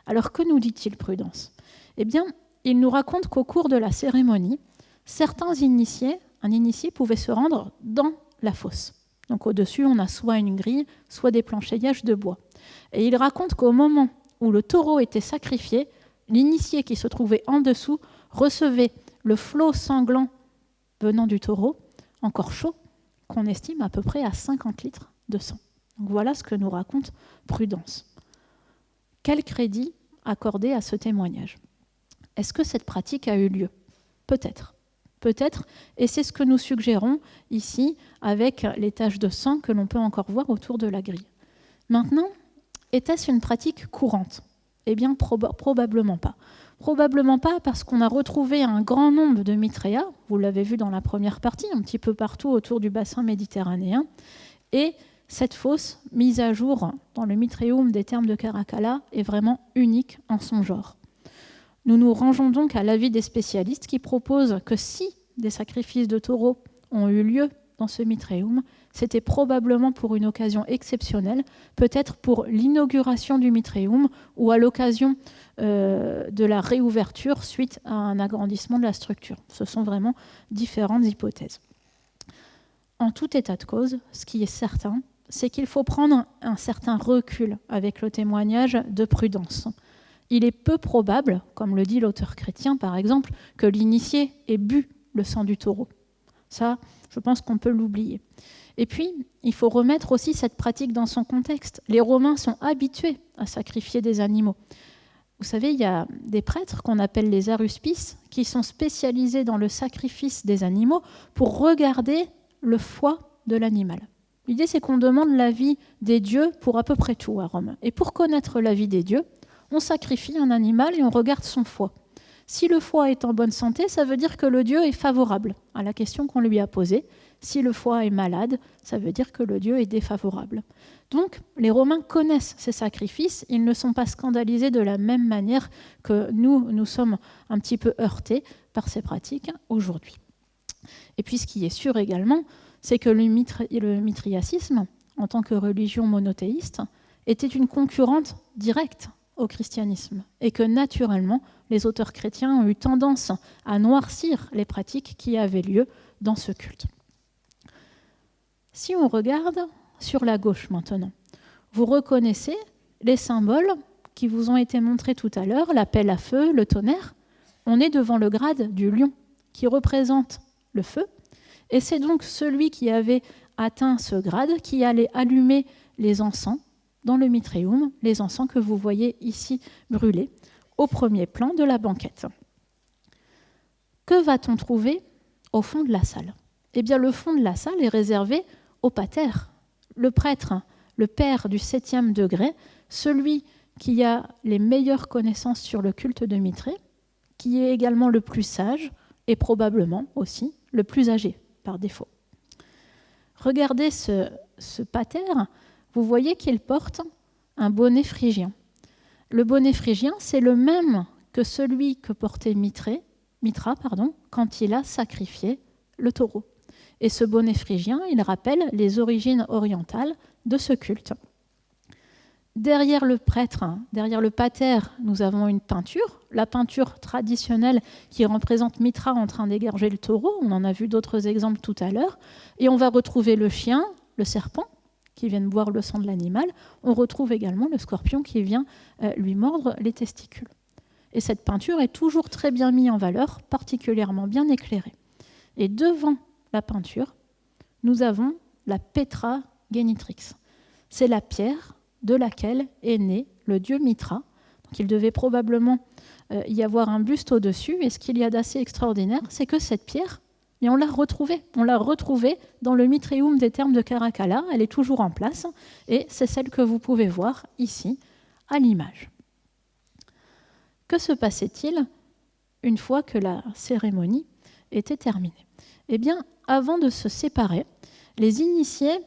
Alors que nous dit-il Prudence ? Eh bien, il nous raconte qu'au cours de la cérémonie, certains initiés, un initié pouvait se rendre dans la fosse. Donc au-dessus, on a soit une grille, soit des planchéillages de bois. Et il raconte qu'au moment où le taureau était sacrifié, l'initié qui se trouvait en dessous recevait le flot sanglant venant du taureau, encore chaud, qu'on estime à peu près à 50 litres de sang. Donc voilà ce que nous raconte Prudence. Quel crédit accorder à ce témoignage ? Est-ce que cette pratique a eu lieu ? Peut-être, et c'est ce que nous suggérons ici avec les taches de sang que l'on peut encore voir autour de la grille. Maintenant, était-ce une pratique courante ? Eh bien, probablement pas. Probablement pas parce qu'on a retrouvé un grand nombre de mitréas, vous l'avez vu dans la première partie, un petit peu partout autour du bassin méditerranéen, et cette fosse, mise à jour dans le mitréum des termes de Caracalla, est vraiment unique en son genre. Nous nous rangeons donc à l'avis des spécialistes qui proposent que si des sacrifices de taureaux ont eu lieu dans ce mitréum, c'était probablement pour une occasion exceptionnelle, peut-être pour l'inauguration du mitréum ou à l'occasion de la réouverture suite à un agrandissement de la structure. Ce sont vraiment différentes hypothèses. En tout état de cause, ce qui est certain, c'est qu'il faut prendre un certain recul avec le témoignage de Prudence. Il est peu probable, comme le dit l'auteur chrétien par exemple, que l'initié ait bu le sang du taureau. Ça, je pense qu'on peut l'oublier. Et puis, il faut remettre aussi cette pratique dans son contexte. Les Romains sont habitués à sacrifier des animaux. Vous savez, il y a des prêtres qu'on appelle les aruspices qui sont spécialisés dans le sacrifice des animaux pour regarder le foie de l'animal. L'idée, c'est qu'on demande l'avis des dieux pour à peu près tout à Rome. Et pour connaître l'avis des dieux, on sacrifie un animal et on regarde son foie. Si le foie est en bonne santé, ça veut dire que le dieu est favorable à la question qu'on lui a posée. Si le foie est malade, ça veut dire que le dieu est défavorable. Donc, les Romains connaissent ces sacrifices. Ils ne sont pas scandalisés de la même manière que nous sommes un petit peu heurtés par ces pratiques aujourd'hui. Et puis, ce qui est sûr également, c'est que le mithriacisme, en tant que religion monothéiste, était une concurrente directe au christianisme et que naturellement, les auteurs chrétiens ont eu tendance à noircir les pratiques qui avaient lieu dans ce culte. Si on regarde sur la gauche maintenant, vous reconnaissez les symboles qui vous ont été montrés tout à l'heure, la pelle à feu, le tonnerre. On est devant le grade du lion qui représente le feu et c'est donc celui qui avait atteint ce grade qui allait allumer les encens dans le mitréum, les encens que vous voyez ici brûlés au premier plan de la banquette. Que va-t-on trouver au fond de la salle ? Eh bien, le fond de la salle est réservé au pater, le prêtre, le père du 7e degré, celui qui a les meilleures connaissances sur le culte de Mitrée, qui est également le plus sage, et probablement aussi le plus âgé par défaut. Regardez ce pater, vous voyez qu'il porte un bonnet phrygien. Le bonnet phrygien, c'est le même que celui que portait Mithra quand il a sacrifié le taureau. Et ce bonnet phrygien, il rappelle les origines orientales de ce culte. Derrière le prêtre, derrière le pater, nous avons une peinture, la peinture traditionnelle qui représente Mithra en train d'égorger le taureau. On en a vu d'autres exemples tout à l'heure. Et on va retrouver le chien, le serpent, qui viennent boire le sang de l'animal. On retrouve également le scorpion qui vient lui mordre les testicules. Et cette peinture est toujours très bien mise en valeur, particulièrement bien éclairée. Et devant la peinture, nous avons la Petra Genitrix. C'est la pierre de laquelle est né le dieu Mithra. Donc il devait probablement y avoir un buste au-dessus. Et ce qu'il y a d'assez extraordinaire, c'est que cette pierre, et on l'a retrouvée. On l'a retrouvée dans le Mitrium des Thermes de Caracalla. Elle est toujours en place. Et c'est celle que vous pouvez voir ici, à l'image. Que se passait-il une fois que la cérémonie était terminée? Eh bien, avant de se séparer, les initiés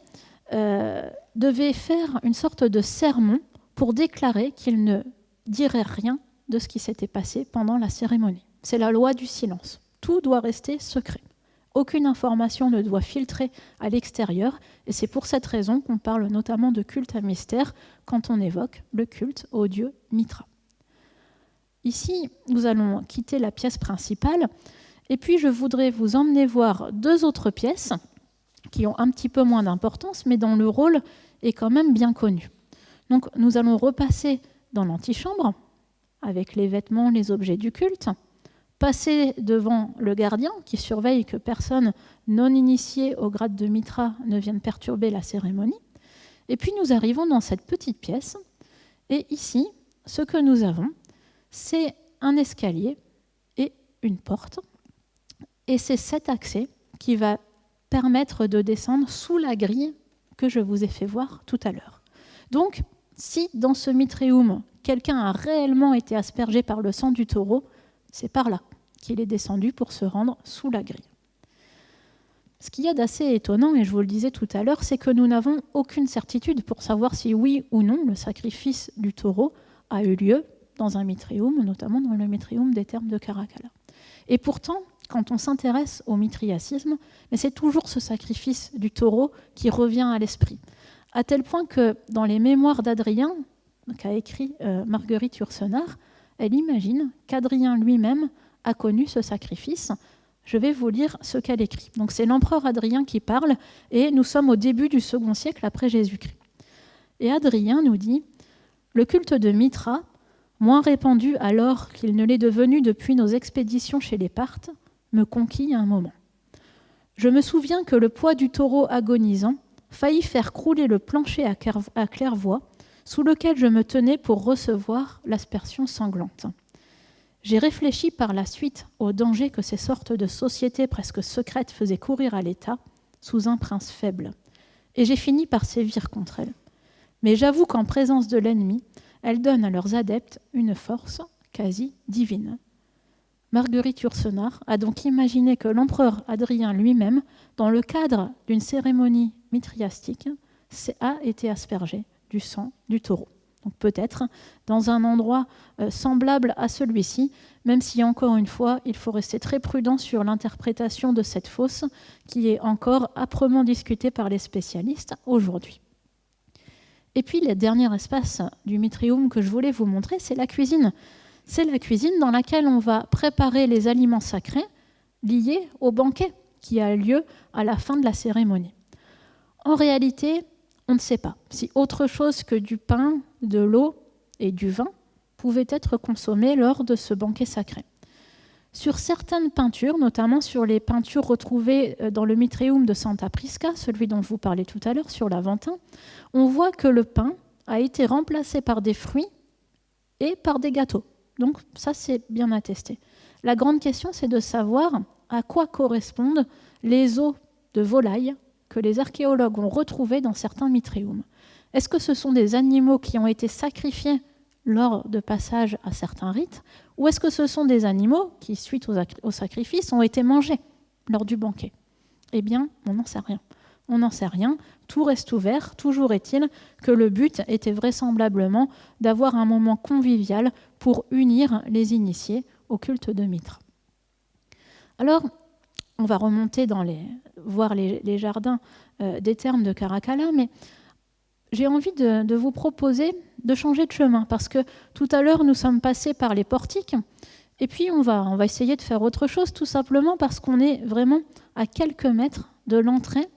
devaient faire une sorte de sermon pour déclarer qu'ils ne diraient rien de ce qui s'était passé pendant la cérémonie. C'est la loi du silence. Tout doit rester secret. Aucune information ne doit filtrer à l'extérieur, et c'est pour cette raison qu'on parle notamment de culte à mystère quand on évoque le culte au dieu Mithra. Ici, nous allons quitter la pièce principale, et puis je voudrais vous emmener voir deux autres pièces qui ont un petit peu moins d'importance, mais dont le rôle est quand même bien connu. Donc nous allons repasser dans l'antichambre, avec les vêtements, les objets du culte, passer devant le gardien qui surveille que personne non initié au grade de Mithra ne vienne perturber la cérémonie. Et puis nous arrivons dans cette petite pièce, et ici, ce que nous avons, c'est un escalier et une porte, et c'est cet accès qui va permettre de descendre sous la grille que je vous ai fait voir tout à l'heure. Donc, si dans ce Mitrium, quelqu'un a réellement été aspergé par le sang du taureau, c'est par là qu'il est descendu pour se rendre sous la grille. Ce qu'il y a d'assez étonnant, et je vous le disais tout à l'heure, c'est que nous n'avons aucune certitude pour savoir si oui ou non le sacrifice du taureau a eu lieu dans un Mitrium, notamment dans le Mitrium des Thermes de Caracalla. Et pourtant, quand on s'intéresse au mitriacisme, mais c'est toujours ce sacrifice du taureau qui revient à l'esprit. À tel point que dans les mémoires d'Adrien, qu'a écrit Marguerite Yourcenar, elle imagine qu'Adrien lui-même a connu ce sacrifice. Je vais vous lire ce qu'elle écrit. Donc c'est l'empereur Adrien qui parle, et nous sommes au début du second siècle après Jésus-Christ. Et Adrien nous dit « Le culte de Mithra, moins répandu alors qu'il ne l'est devenu depuis nos expéditions chez les Parthes, me conquit un moment. Je me souviens que le poids du taureau agonisant faillit faire crouler le plancher à claire-voie sous lequel je me tenais pour recevoir l'aspersion sanglante. J'ai réfléchi par la suite au danger que ces sortes de sociétés presque secrètes faisaient courir à l'État sous un prince faible, et j'ai fini par sévir contre elles. Mais j'avoue qu'en présence de l'ennemi, elles donnent à leurs adeptes une force quasi divine. » Marguerite Yourcenar a donc imaginé que l'empereur Adrien lui-même, dans le cadre d'une cérémonie mitriastique, a été aspergé du sang du taureau. Donc peut-être dans un endroit semblable à celui-ci, même si encore une fois, il faut rester très prudent sur l'interprétation de cette fosse qui est encore âprement discutée par les spécialistes aujourd'hui. Et puis le dernier espace du Mitrium que je voulais vous montrer, c'est la cuisine. C'est la cuisine dans laquelle on va préparer les aliments sacrés liés au banquet qui a lieu à la fin de la cérémonie. En réalité, on ne sait pas si autre chose que du pain, de l'eau et du vin pouvait être consommé lors de ce banquet sacré. Sur certaines peintures, notamment sur les peintures retrouvées dans le Mitrium de Santa Prisca, celui dont je vous parlais tout à l'heure sur l'Aventin, on voit que le pain a été remplacé par des fruits et par des gâteaux. Donc ça, c'est bien attesté. La grande question, c'est de savoir à quoi correspondent les os de volaille que les archéologues ont retrouvés dans certains Mitriums. Est-ce que ce sont des animaux qui ont été sacrifiés lors de passage à certains rites, ou est-ce que ce sont des animaux qui, suite au sacrifice, ont été mangés lors du banquet? Eh bien, on n'en sait rien. On n'en sait rien, tout reste ouvert. Toujours est-il que le but était vraisemblablement d'avoir un moment convivial pour unir les initiés au culte de Mithra. Alors, on va remonter voir les jardins des thermes de Caracalla, mais j'ai envie de vous proposer de changer de chemin, parce que tout à l'heure, nous sommes passés par les portiques, et puis on va essayer de faire autre chose, tout simplement parce qu'on est vraiment à quelques mètres de l'entrée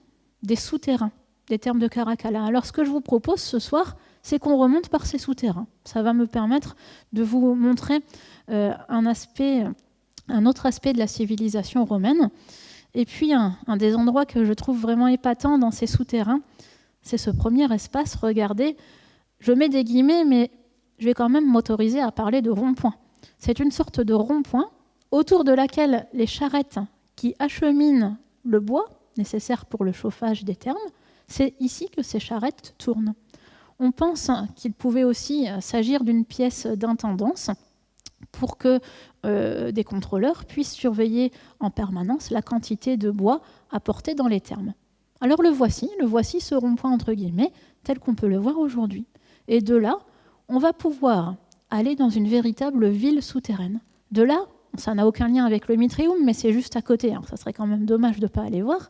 des souterrains des thermes de Caracalla. Alors, ce que je vous propose ce soir, c'est qu'on remonte par ces souterrains. Ça va me permettre de vous montrer un autre aspect de la civilisation romaine. Et puis, un des endroits que je trouve vraiment épatant dans ces souterrains, c'est ce premier espace. Regardez, je mets des guillemets, mais je vais quand même m'autoriser à parler de rond-point. C'est une sorte de rond-point autour de laquelle les charrettes qui acheminent le bois nécessaire pour le chauffage des thermes, c'est ici que ces charrettes tournent. On pense qu'il pouvait aussi s'agir d'une pièce d'intendance pour que des contrôleurs puissent surveiller en permanence la quantité de bois apporté dans les thermes. Alors le voici ce rond-point entre guillemets, tel qu'on peut le voir aujourd'hui. Et de là, on va pouvoir aller dans une véritable ville souterraine. De là, ça n'a aucun lien avec le Mitrium, mais c'est juste à côté, ça serait quand même dommage de ne pas aller voir.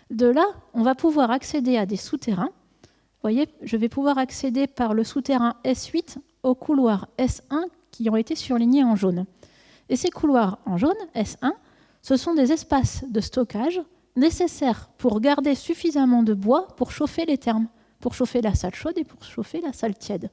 De là, on va pouvoir accéder à des souterrains. Vous voyez, je vais pouvoir accéder par le souterrain S8 au couloir S1 qui ont été surlignés en jaune. Et ces couloirs en jaune, S1, ce sont des espaces de stockage nécessaires pour garder suffisamment de bois pour chauffer les thermes, pour chauffer la salle chaude et pour chauffer la salle tiède.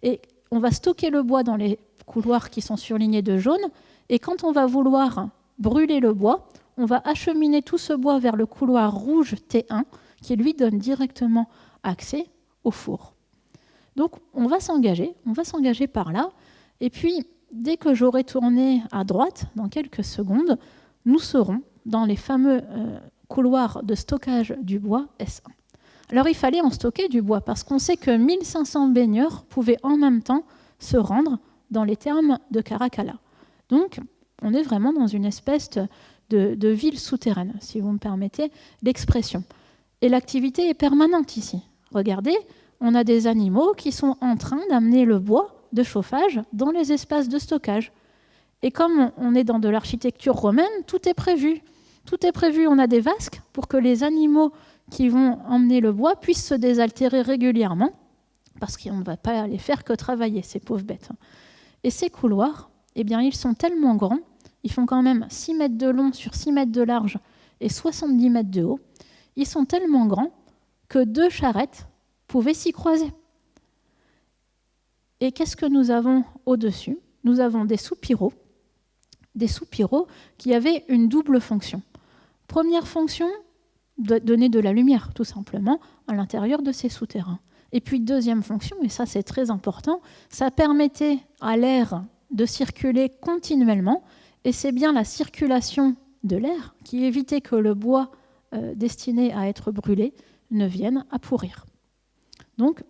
Et on va stocker le bois dans les couloirs qui sont surlignés de jaune, et quand on va vouloir brûler le bois, on va acheminer tout ce bois vers le couloir rouge T1, qui lui donne directement accès au four. Donc on va s'engager par là, et puis dès que j'aurai tourné à droite, dans quelques secondes, nous serons dans les fameux couloirs de stockage du bois S1. Alors il fallait en stocker du bois, parce qu'on sait que 1500 baigneurs pouvaient en même temps se rendre dans les thermes de Caracalla. Donc on est vraiment dans une espèce de ville souterraine, si vous me permettez l'expression. Et l'activité est permanente ici. Regardez, on a des animaux qui sont en train d'amener le bois de chauffage dans les espaces de stockage. Et comme on est dans de l'architecture romaine, tout est prévu. Tout est prévu. On a des vasques pour que les animaux qui vont emmener le bois puissent se désaltérer régulièrement, parce qu'on ne va pas les faire que travailler, ces pauvres bêtes. Et ces couloirs, eh bien, ils sont tellement grands, ils font quand même 6 mètres de long sur 6 mètres de large et 70 mètres de haut. Ils sont tellement grands que 2 charrettes pouvaient s'y croiser. Et qu'est-ce que nous avons au-dessus? Nous avons des soupiraux qui avaient une double fonction. Première fonction, donner de la lumière, tout simplement, à l'intérieur de ces souterrains. Et puis deuxième fonction, et ça c'est très important, ça permettait à l'air de circuler continuellement, et c'est bien la circulation de l'air qui évitait que le bois destiné à être brûlé ne vienne à pourrir. Donc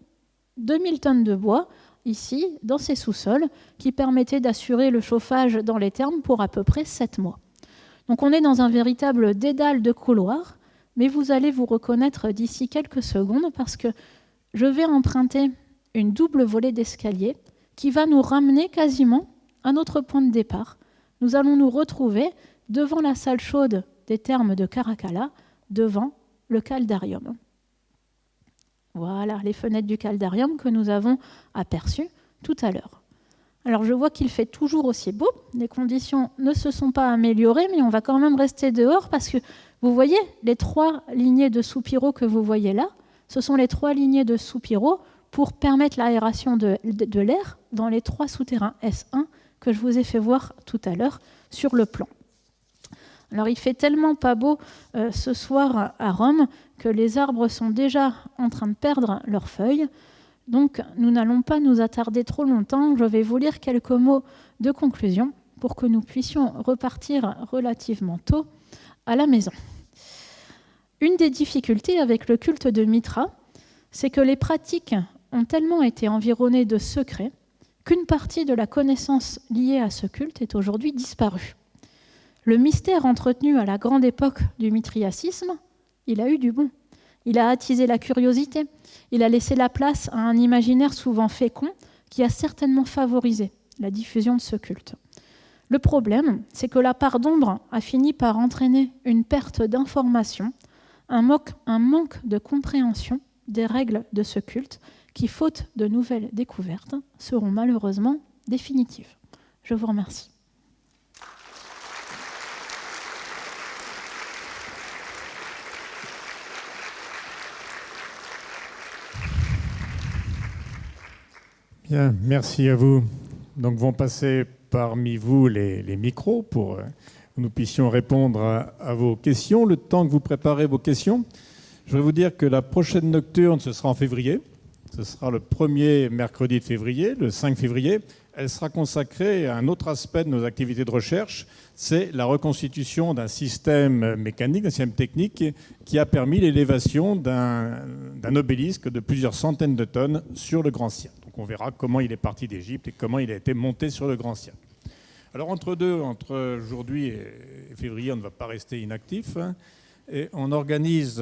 2000 tonnes de bois, ici, dans ces sous-sols, qui permettaient d'assurer le chauffage dans les thermes pour à peu près 7 mois. Donc on est dans un véritable dédale de couloirs, mais vous allez vous reconnaître d'ici quelques secondes, parce que je vais emprunter une double volée d'escalier qui va nous ramener quasiment à notre point de départ. Nous allons nous retrouver devant la salle chaude des thermes de Caracalla, devant le caldarium. Voilà les fenêtres du caldarium que nous avons aperçues tout à l'heure. Alors je vois qu'il fait toujours aussi beau, les conditions ne se sont pas améliorées, mais on va quand même rester dehors, parce que vous voyez les 3 lignées de soupiraux que vous voyez là, ce sont les 3 lignées de soupiraux pour permettre l'aération de l'air dans les 3 souterrains S1 que je vous ai fait voir tout à l'heure sur le plan. Alors il fait tellement pas beau ce soir à Rome que les arbres sont déjà en train de perdre leurs feuilles. Donc nous n'allons pas nous attarder trop longtemps. Je vais vous lire quelques mots de conclusion pour que nous puissions repartir relativement tôt à la maison. Une des difficultés avec le culte de Mithra, c'est que les pratiques ont tellement été environnées de secrets qu'une partie de la connaissance liée à ce culte est aujourd'hui disparue. Le mystère entretenu à la grande époque du mithriacisme, il a eu du bon. Il a attisé la curiosité, il a laissé la place à un imaginaire souvent fécond qui a certainement favorisé la diffusion de ce culte. Le problème, c'est que la part d'ombre a fini par entraîner une perte d'information, un manque de compréhension des règles de ce culte qui, faute de nouvelles découvertes, seront malheureusement définitives. Je vous remercie. Bien, merci à vous. Donc vont passer parmi vous les micros pour que nous puissions répondre à vos questions. Le temps que vous préparez vos questions, je vais vous dire que la prochaine nocturne, ce sera en février. Ce sera le premier mercredi de février, le 5 février. Elle sera consacrée à un autre aspect de nos activités de recherche, c'est la reconstitution d'un système mécanique, d'un système technique qui a permis l'élévation d'un obélisque de plusieurs centaines de tonnes sur le Grand Cirque. Donc on verra comment il est parti d'Égypte et comment il a été monté sur le Grand Cirque. Alors entre aujourd'hui et février, on ne va pas rester inactif. Et on organise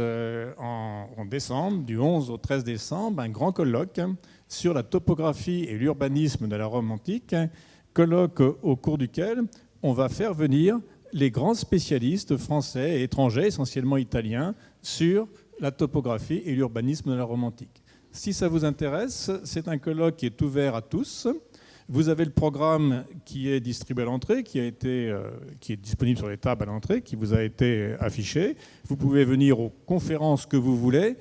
en décembre, du 11 au 13 décembre, un grand colloque sur la topographie et l'urbanisme de la Rome antique, colloque au cours duquel on va faire venir les grands spécialistes français et étrangers, essentiellement italiens, sur la topographie et l'urbanisme de la Rome antique. Si ça vous intéresse, c'est un colloque qui est ouvert à tous. Vous avez le programme qui est distribué à l'entrée, qui est disponible sur les tables à l'entrée, qui vous a été affiché. Vous pouvez venir aux conférences que vous voulez.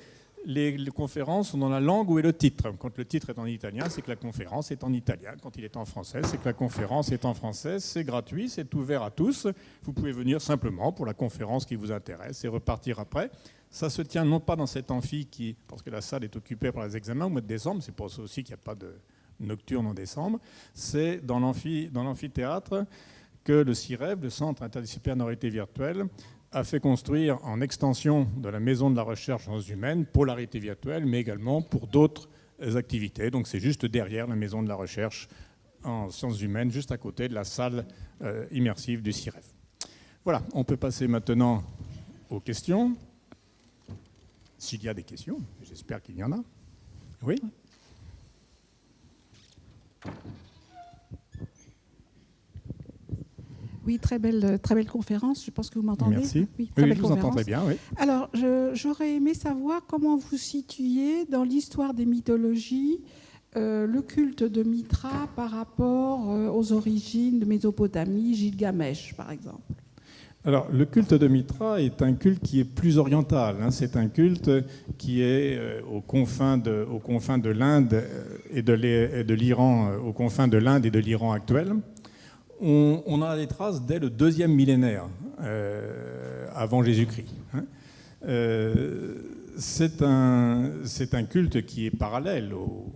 Les conférences sont dans la langue où est le titre. Quand le titre est en italien, c'est que la conférence est en italien. Quand il est en français, c'est que la conférence est en français. C'est gratuit, c'est ouvert à tous. Vous pouvez venir simplement pour la conférence qui vous intéresse et repartir après. Ça se tient non pas dans cet amphi parce que la salle est occupée par les examens au mois de décembre, c'est pour ça aussi qu'il n'y a pas de nocturne en décembre, c'est dans l'amphithéâtre que le CIREV, le Centre interdisciplinaire de réalité virtuelle, a fait construire en extension de la Maison de la recherche en sciences humaines pour la réalité virtuelle, mais également pour d'autres activités. Donc c'est juste derrière la Maison de la recherche en sciences humaines, juste à côté de la salle immersive du CIREV. Voilà, on peut passer maintenant aux questions. S'il y a des questions, j'espère qu'il y en a. Oui ? Oui, très belle conférence. Je pense que vous m'entendez. Merci. Oui, je vous entends très bien. Oui. Alors, j'aurais aimé savoir comment vous situiez dans l'histoire des mythologies le culte de Mithra par rapport aux origines de Mésopotamie, Gilgamesh, par exemple. Alors, le culte de Mithra est un culte qui est plus oriental. C'est un culte qui est aux confins de l'Inde et de l'Iran, aux confins de l'Inde et de l'Iran actuel. On a des traces dès le 2e millénaire avant Jésus-Christ. C'est un culte qui est parallèle au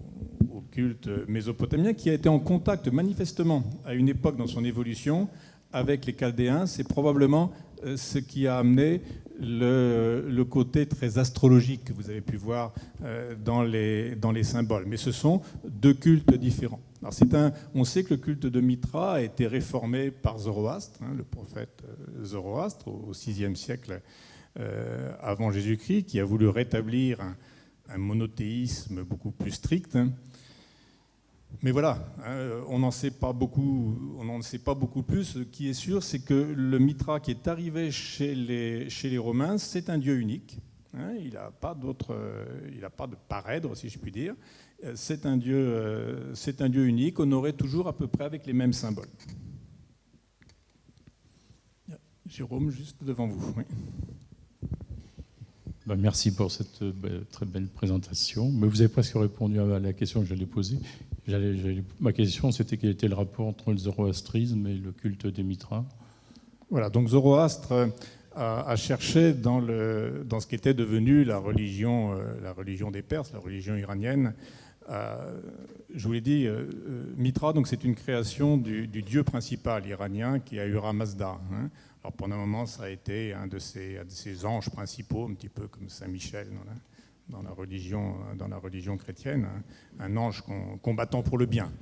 culte mésopotamien, qui a été en contact manifestement à une époque dans son évolution avec les Chaldéens. C'est probablement ce qui a amené le côté très astrologique que vous avez pu voir dans les symboles. Mais ce sont deux cultes différents. Alors on sait que le culte de Mithra a été réformé par Zoroastre, le prophète Zoroastre, au VIe siècle avant Jésus-Christ, qui a voulu rétablir un monothéisme beaucoup plus strict. Mais voilà, on n'en sait pas beaucoup plus. Ce qui est sûr, c'est que le Mithra qui est arrivé chez les Romains, c'est un dieu unique. Il n'a pas de parèdre, si je puis dire. C'est un dieu unique, honoré toujours à peu près avec les mêmes symboles. Jérôme, juste devant vous. Oui. Merci pour cette très belle présentation. Mais vous avez presque répondu à la question que j'allais poser. Ma question, c'était quel était le rapport entre le zoroastrisme et le culte des Mithras. Voilà, donc Zoroastre a cherché dans ce qui était devenu la religion des Perses, la religion iranienne. Je vous l'ai dit, Mithra, donc c'est une création du dieu principal iranien qui est Ahura Mazda. Alors pendant un moment, ça a été un de ces anges principaux, un petit peu comme Saint Michel dans la religion chrétienne, un ange combattant pour le bien.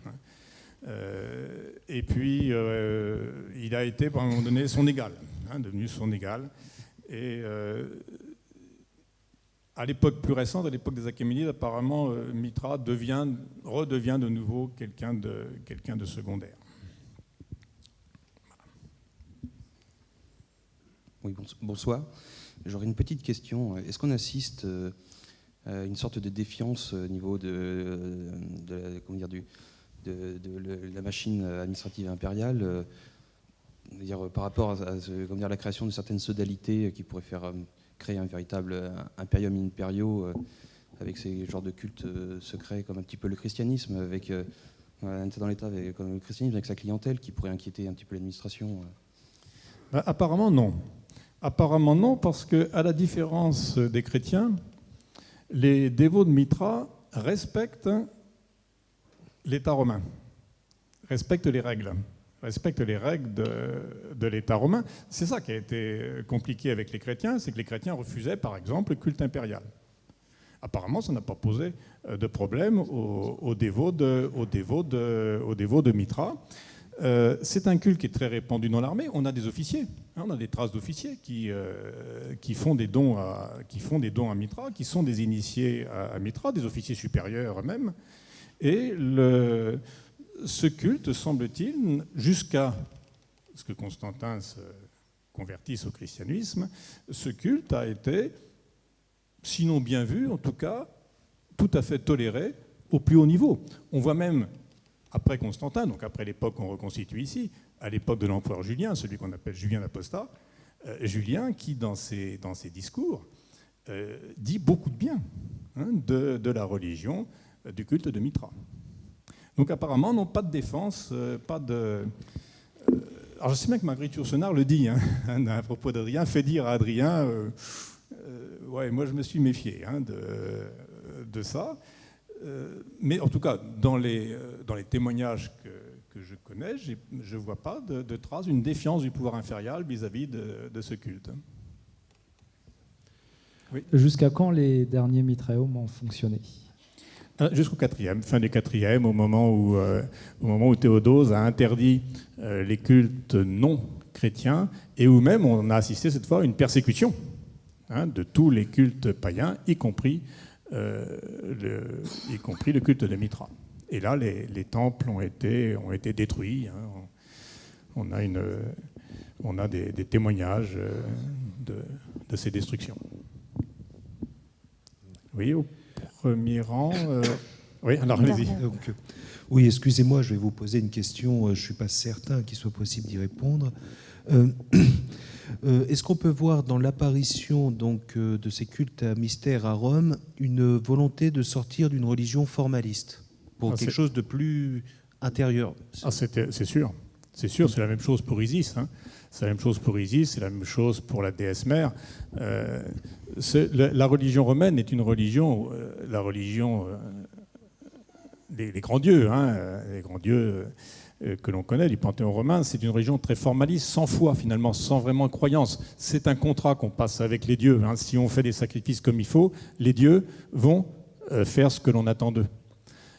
Et puis, il a été, à un moment donné, son égal, devenu son égal. Et à l'époque plus récente, à l'époque des Achéménides, apparemment, Mitra redevient de nouveau quelqu'un de secondaire. Oui, bonsoir. J'aurais une petite question. Est-ce qu'on assiste à une sorte de défiance au niveau de la machine administrative impériale, par rapport à la création de certaines sodalités qui pourraient faire créer un véritable imperium imperio avec ces genres de cultes secrets, comme un petit peu le christianisme, avec dans l'État, comme le christianisme avec sa clientèle, qui pourrait inquiéter un petit peu l'administration? Apparemment non. Apparemment non, parce qu'à la différence des chrétiens, les dévots de Mitra respectent l'État romain, respectent les règles de l'État romain. C'est ça qui a été compliqué avec les chrétiens, c'est que les chrétiens refusaient, par exemple, le culte impérial. Apparemment, ça n'a pas posé de problème aux dévots de Mitra. C'est un culte qui est très répandu dans l'armée. On a des officiers, on a des traces d'officiers qui font des dons à Mitra, qui sont des initiés à Mitra, des officiers supérieurs eux-mêmes. Et ce culte, semble-t-il, jusqu'à ce que Constantin se convertisse au christianisme, ce culte a été, sinon bien vu, en tout cas, tout à fait toléré au plus haut niveau. On voit même, après Constantin, donc après l'époque qu'on reconstitue ici, à l'époque de l'empereur Julien, celui qu'on appelle Julien l'Apostat, Julien qui, dans ses discours, dit beaucoup de bien de la religion, du culte de Mitra. Donc apparemment, non, pas de défense, pas de... Alors je sais bien que Marguerite Yourcenar le dit, à propos d'Adrien, fait dire à Adrien, ouais, moi je me suis méfié de ça. Mais en tout cas, dans les témoignages que je connais, je ne vois pas de trace d'une défiance du pouvoir impérial vis-à-vis de ce culte. Oui. Jusqu'à quand les derniers mitréums ont fonctionné ? Jusqu'au fin du IVe, au moment où Théodose a interdit les cultes non chrétiens, et où même on a assisté cette fois à une persécution de tous les cultes païens, y compris le culte de Mitra. Et là, les temples ont été détruits. On a des témoignages de ces destructions. Oui, au premier rang. Oui, alors allez-y. Oui, excusez-moi, je vais vous poser une question. Je ne suis pas certain qu'il soit possible d'y répondre. Est-ce qu'on peut voir dans l'apparition de ces cultes à mystère à Rome une volonté de sortir d'une religion formaliste pour quelque chose de plus intérieur? C'est sûr. C'est sûr, c'est la même chose pour Isis. C'est la même chose pour Isis, c'est la même chose pour la déesse mère. La religion romaine est une religion, les grands dieux, les grands dieux que l'on connaît du panthéon romain, c'est une religion très formaliste, sans foi finalement, sans vraiment croyance. C'est un contrat qu'on passe avec les dieux. Si on fait des sacrifices comme il faut, les dieux vont faire ce que l'on attend d'eux.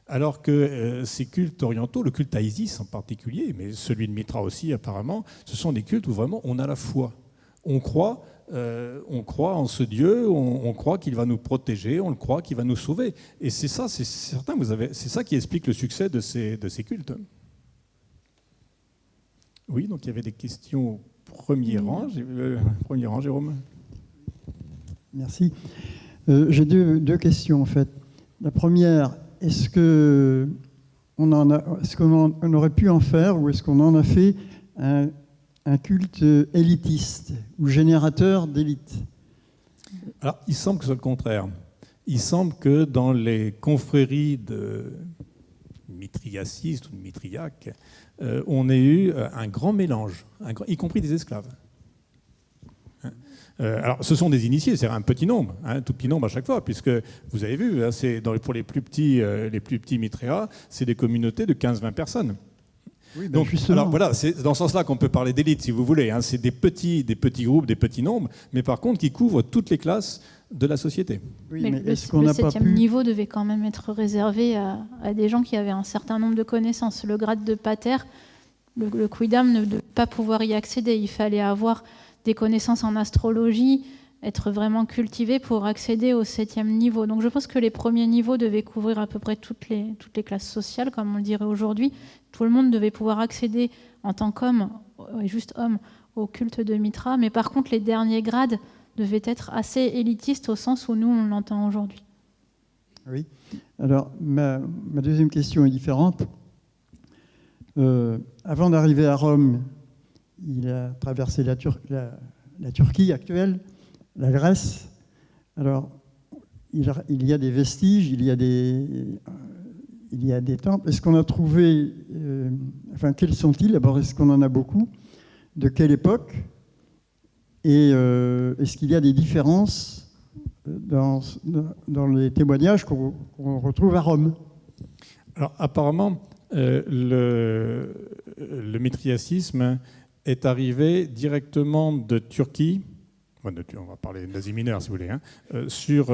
Alors que ces cultes orientaux, le culte à Isis en particulier, mais celui de Mitra aussi apparemment, ce sont des cultes où vraiment on a la foi. On croit en ce Dieu, on croit qu'il va nous protéger, on le croit qu'il va nous sauver. Et c'est ça, c'est certain, c'est ça qui explique le succès de ces cultes. Oui, donc il y avait des questions au premier rang. Premier rang, Jérôme. Merci. J'ai deux questions en fait. La première, est-ce qu'on aurait pu en faire ou est-ce qu'on en a fait un culte élitiste ou générateur d'élite? Alors, il semble que ce soit le contraire. Il semble que dans les confréries de mitriacistes ou de mitriaques, on ait eu un grand mélange, y compris des esclaves. Alors, ce sont des initiés, c'est un petit nombre, un tout petit nombre à chaque fois, puisque vous avez vu, pour les plus petits mitréas, c'est des communautés de 15-20 personnes. Oui, donc, alors voilà, c'est dans ce sens-là qu'on peut parler d'élite, si vous voulez. C'est des petits groupes, des petits nombres, mais par contre qui couvrent toutes les classes de la société. Oui, mais le est-ce qu'on n'a pas 7e pu... niveau devait quand même être réservé à des gens qui avaient un certain nombre de connaissances. Le grade de pater, le quidam ne devait pas pouvoir y accéder. Il fallait avoir des connaissances en astrologie, être vraiment cultivé pour accéder au 7e niveau. Donc je pense que les premiers niveaux devaient couvrir à peu près toutes les classes sociales, comme on le dirait aujourd'hui. Tout le monde devait pouvoir accéder en tant qu'homme, et juste homme, au culte de Mitra. Mais par contre, les derniers grades devaient être assez élitistes au sens où nous, on l'entend aujourd'hui. Oui. Alors, ma deuxième question est différente. Avant d'arriver à Rome, il a traversé la Turquie actuelle, la Grèce. Alors, il y a des vestiges, il y a des temples. Est-ce qu'on a trouvé... quels sont-ils? D'abord, est-ce qu'on en a beaucoup? De quelle époque? Et est-ce qu'il y a des différences dans les témoignages qu'on retrouve à Rome? Alors, apparemment, le mithriacisme est arrivé directement de Turquie, on va parler d'Asie mineure si vous voulez, sur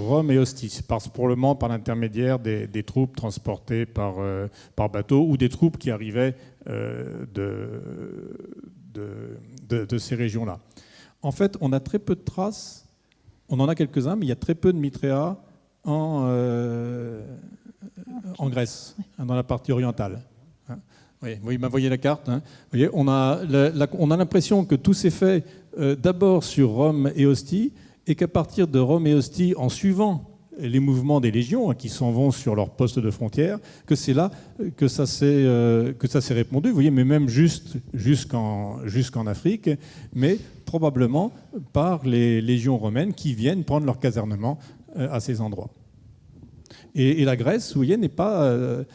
Rome et Ostie, probablement par l'intermédiaire des troupes transportées par bateau ou des troupes qui arrivaient de ces régions-là. En fait, on a très peu de traces, on en a quelques-uns, mais il y a très peu de Mithréa en Grèce, dans la partie orientale. Oui, vous voyez la carte. Vous voyez, on a l'impression que tout s'est fait d'abord sur Rome et Ostie, et qu'à partir de Rome et Ostie, en suivant les mouvements des légions qui s'en vont sur leur poste de frontière, que c'est là que ça s'est répandu. Vous voyez, mais même jusqu'en Afrique, mais probablement par les légions romaines qui viennent prendre leur casernement à ces endroits. Et la Grèce, vous voyez, n'est pas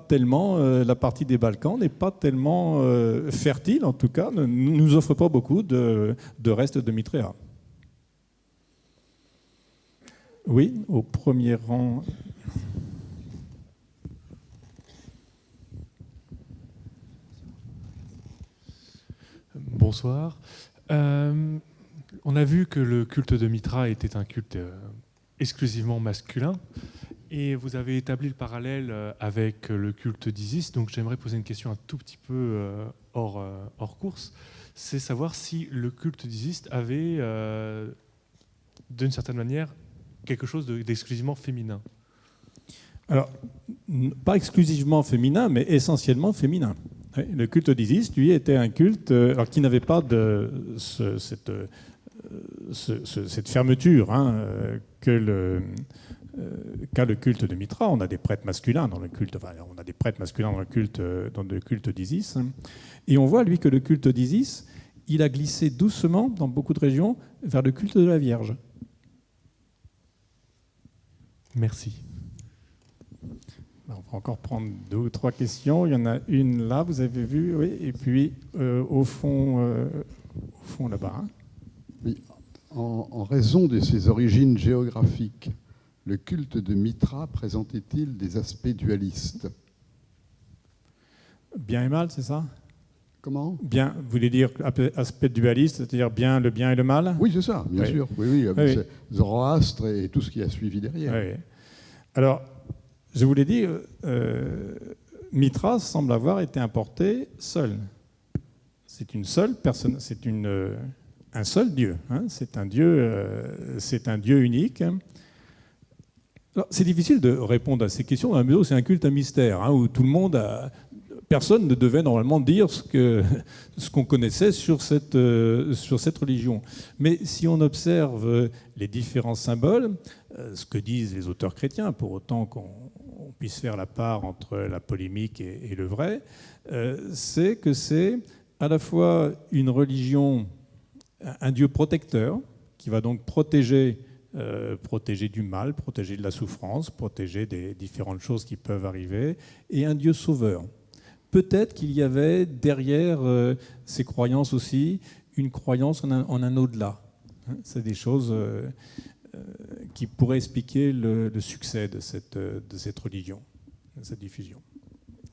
tellement, la partie des Balkans n'est pas tellement fertile, en tout cas, ne nous offre pas beaucoup de restes de Mithréa. Oui, au premier rang. Bonsoir. On a vu que le culte de Mitra était un culte exclusivement masculin. Et vous avez établi le parallèle avec le culte d'Isis. Donc j'aimerais poser une question un tout petit peu hors course. C'est savoir si le culte d'Isis avait, d'une certaine manière, quelque chose d'exclusivement féminin. Alors, pas exclusivement féminin, mais essentiellement féminin. Le culte d'Isis, lui, était un culte qui n'avait pas cette fermeture qu'a le culte de Mitra. On a des prêtres masculins dans le culte, dans le culte d'Isis. Et on voit, lui, que le culte d'Isis, il a glissé doucement, dans beaucoup de régions, vers le culte de la Vierge. Merci. On va encore prendre 2 ou 3 questions. Il y en a une là, vous avez vu, oui, et puis au fond là-bas. Oui. En raison de ses origines géographiques, le culte de Mitra présentait-il des aspects dualistes? Bien et mal, c'est ça? Comment? Bien, vous voulez dire aspect dualiste, c'est-à-dire le bien et le mal? Oui, c'est ça, bien sûr. Oui, oui. Zoroastre et tout ce qui a suivi derrière. Oui. Alors, je vous l'ai dit, Mitra semble avoir été importé seul. C'est une seule personne, c'est un seul Dieu. C'est un Dieu unique. C'est difficile de répondre à ces questions dans la mesure où c'est un culte à mystère, où tout le monde personne ne devait normalement dire ce qu'on connaissait sur cette religion. Mais si on observe les différents symboles, ce que disent les auteurs chrétiens, pour autant qu'on puisse faire la part entre la polémique et le vrai, c'est que c'est à la fois une religion, un Dieu protecteur, qui va donc protéger du mal, protéger de la souffrance, protéger des différentes choses qui peuvent arriver, et un Dieu sauveur. Peut-être qu'il y avait derrière ces croyances aussi une croyance en un au-delà. C'est des choses qui pourraient expliquer le succès de cette religion, de cette diffusion.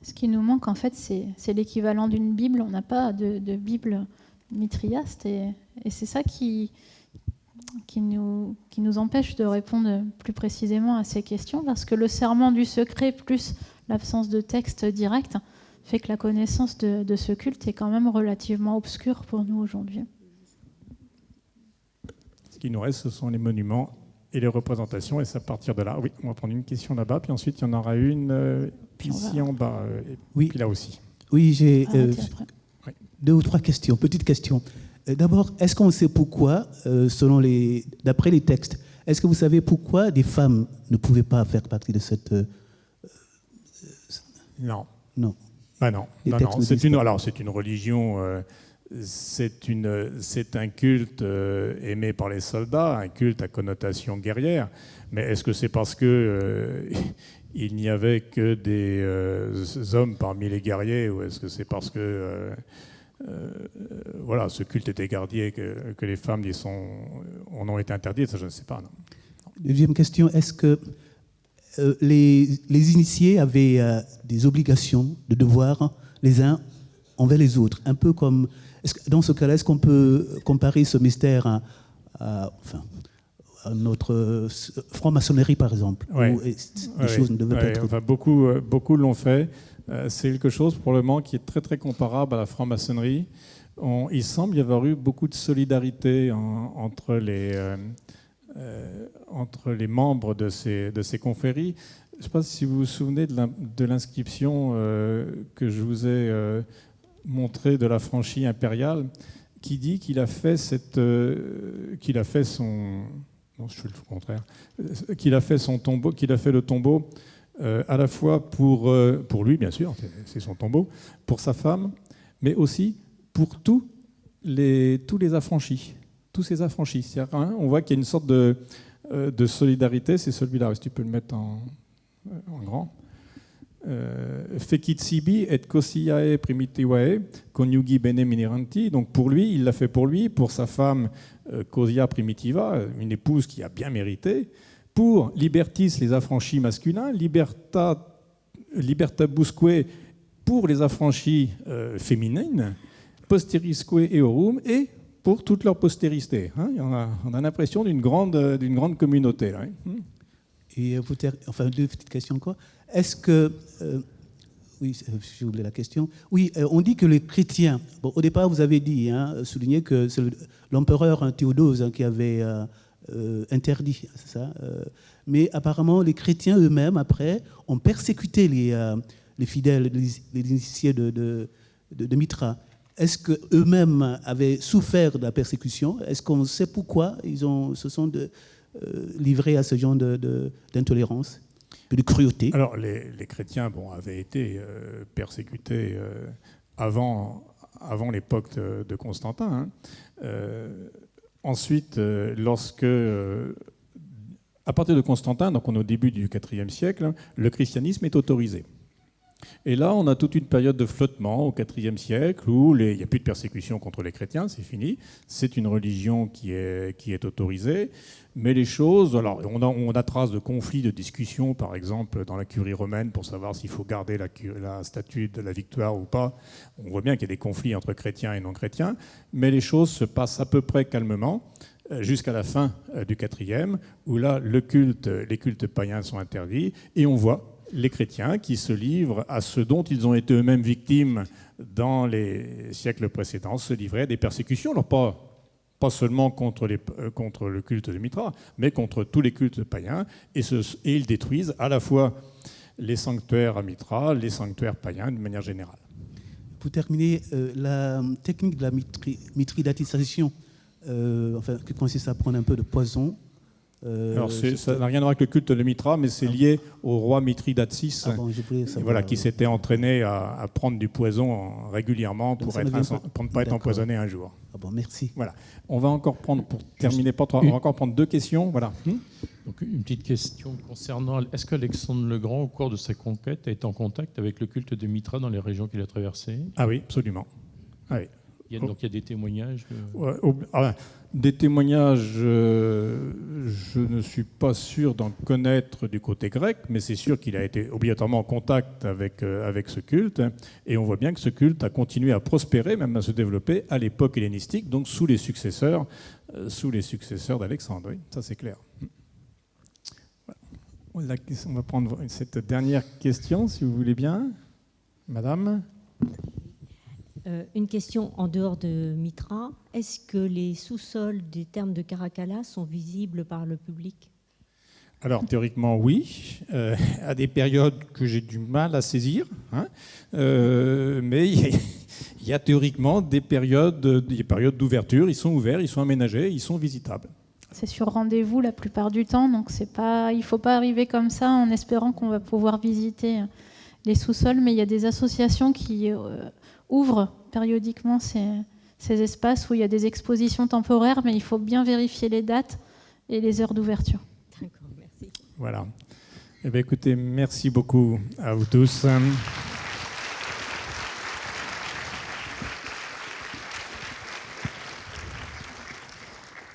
Ce qui nous manque, en fait, c'est l'équivalent d'une Bible. On n'a pas de Bible mithriaste, et c'est ça qui nous empêche de répondre plus précisément à ces questions, parce que le serment du secret plus l'absence de texte direct fait que la connaissance de ce culte est quand même relativement obscure pour nous aujourd'hui. Ce qui nous reste, ce sont les monuments et les représentations, et c'est à partir de là. Oui, on va prendre une question là-bas, puis ensuite il y en aura une ici en bas, et oui. Puis là aussi. Oui, j'ai Oui. 2 ou 3 questions, petites questions. D'abord, est-ce qu'on sait pourquoi, d'après les textes, est-ce que vous savez pourquoi des femmes ne pouvaient pas faire partie de cette... Non. Non. Ah non, non, non. C'est une religion, c'est un culte aimé par les soldats, un culte à connotation guerrière. Mais est-ce que c'est parce que il n'y avait que des hommes parmi les guerriers, ou est-ce que c'est parce que voilà, ce culte était gardé, que les femmes en ont été interdites? Ça, je ne sais pas. Non. Deuxième question, est-ce que les initiés avaient des obligations, de devoirs, les uns envers les autres, un peu comme... Dans ce cas-là, est-ce qu'on peut comparer ce mystère à notre franc-maçonnerie, par exemple, ouais. où les choses ne devaient pas être... Enfin, beaucoup l'ont fait. C'est quelque chose, probablement, qui est très, très comparable à la franc-maçonnerie. Il semble y avoir eu beaucoup de solidarité entre les membres de ces confréries. Je ne sais pas si vous vous souvenez de l'inscription que je vous ai montrée de l'affranchi impérial, qui dit qu'il a fait le tombeau à la fois pour lui, bien sûr, c'est son tombeau, pour sa femme, mais aussi pour tous les affranchis. Tous ces affranchis. On voit qu'il y a une sorte de solidarité. C'est celui-là, si tu peux le mettre en grand. Fecit sibi et cosiae primitivae coniugi bene mineranti. Donc pour lui, il l'a fait pour lui, pour sa femme Cosia primitiva, une épouse qui a bien mérité, pour libertis, les affranchis masculins, libertabusque, pour les affranchis féminines, posterisque eorum, et pour toute leur postérité. Hein, on a l'impression d'une grande communauté. Là, hein. Et enfin, 2 petites questions encore. Est-ce que... oui, j'ai oublié la question. Oui, on dit que les chrétiens... Bon, au départ, vous avez dit, souligné que c'est l'empereur Théodose qui avait interdit ça. Mais apparemment, les chrétiens eux-mêmes, après, ont persécuté les fidèles, les initiés de Mithra. Est-ce qu'eux-mêmes avaient souffert de la persécution? Est-ce qu'on sait pourquoi ils se sont livrés à ce genre d'intolérance, de cruauté? Alors, les chrétiens avaient été persécutés avant l'époque de Constantin. Hein. Ensuite, à partir de Constantin, donc on est au début du IVe siècle, le christianisme est autorisé. Et là, on a toute une période de flottement au IVe siècle où il n'y a plus de persécution contre les chrétiens, c'est fini. C'est une religion qui est autorisée. Mais les choses... Alors, on a trace de conflits, de discussions, par exemple, dans la curie romaine, pour savoir s'il faut garder la statue de la victoire ou pas. On voit bien qu'il y a des conflits entre chrétiens et non-chrétiens. Mais les choses se passent à peu près calmement jusqu'à la fin du IVe, où là, les cultes païens sont interdits. Et on voit les chrétiens qui se livrent à ce dont ils ont été eux-mêmes victimes dans les siècles précédents, se livrer à des persécutions, alors pas seulement contre le culte de Mithra, mais contre tous les cultes païens, et ils détruisent à la fois les sanctuaires à Mithra, les sanctuaires païens d'une manière générale. Pour terminer, la technique de la mithridatisation, qui consiste à prendre un peu de poison. Alors ça n'a rien à voir avec le culte de Mithra, mais c'est lié au roi Mithridatis, qui s'était entraîné à prendre du poison régulièrement pour ne pas être empoisonné un jour. Ah bon, merci. Voilà. On va encore prendre, pour terminer, on va encore prendre 2 questions. Voilà. Donc, une petite question concernant... Est-ce qu'Alexandre le Grand, au cours de sa conquête, a été en contact avec le culte de Mithra dans les régions qu'il a traversées? Ah oui, absolument. Ah oui. Donc il y a des témoignages Des témoignages, Je ne suis pas sûr d'en connaître du côté grec, mais c'est sûr qu'il a été obligatoirement en contact avec ce culte. Et on voit bien que ce culte a continué à prospérer, même à se développer à l'époque hellénistique, donc sous les successeurs d'Alexandre. Oui, ça c'est clair. Voilà. On va prendre cette dernière question, si vous voulez bien. Madame ? Une question en dehors de Mitra. Est-ce que les sous-sols des thermes de Caracalla sont visibles par le public ? Alors, théoriquement, oui, à des périodes que j'ai du mal à saisir. Mais il y a théoriquement des périodes d'ouverture. Ils sont ouverts, ils sont aménagés, ils sont visitables. C'est sur rendez-vous la plupart du temps, donc il ne faut pas arriver comme ça en espérant qu'on va pouvoir visiter les sous-sols, mais il y a des associations qui ouvrent périodiquement ces espaces où il y a des expositions temporaires, mais il faut bien vérifier les dates et les heures d'ouverture. D'accord, merci. Voilà. Eh bien, écoutez, merci beaucoup à vous tous.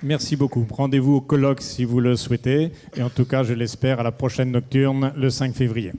Merci beaucoup. Rendez-vous au colloque si vous le souhaitez. Et en tout cas, je l'espère, à la prochaine nocturne, le 5 février.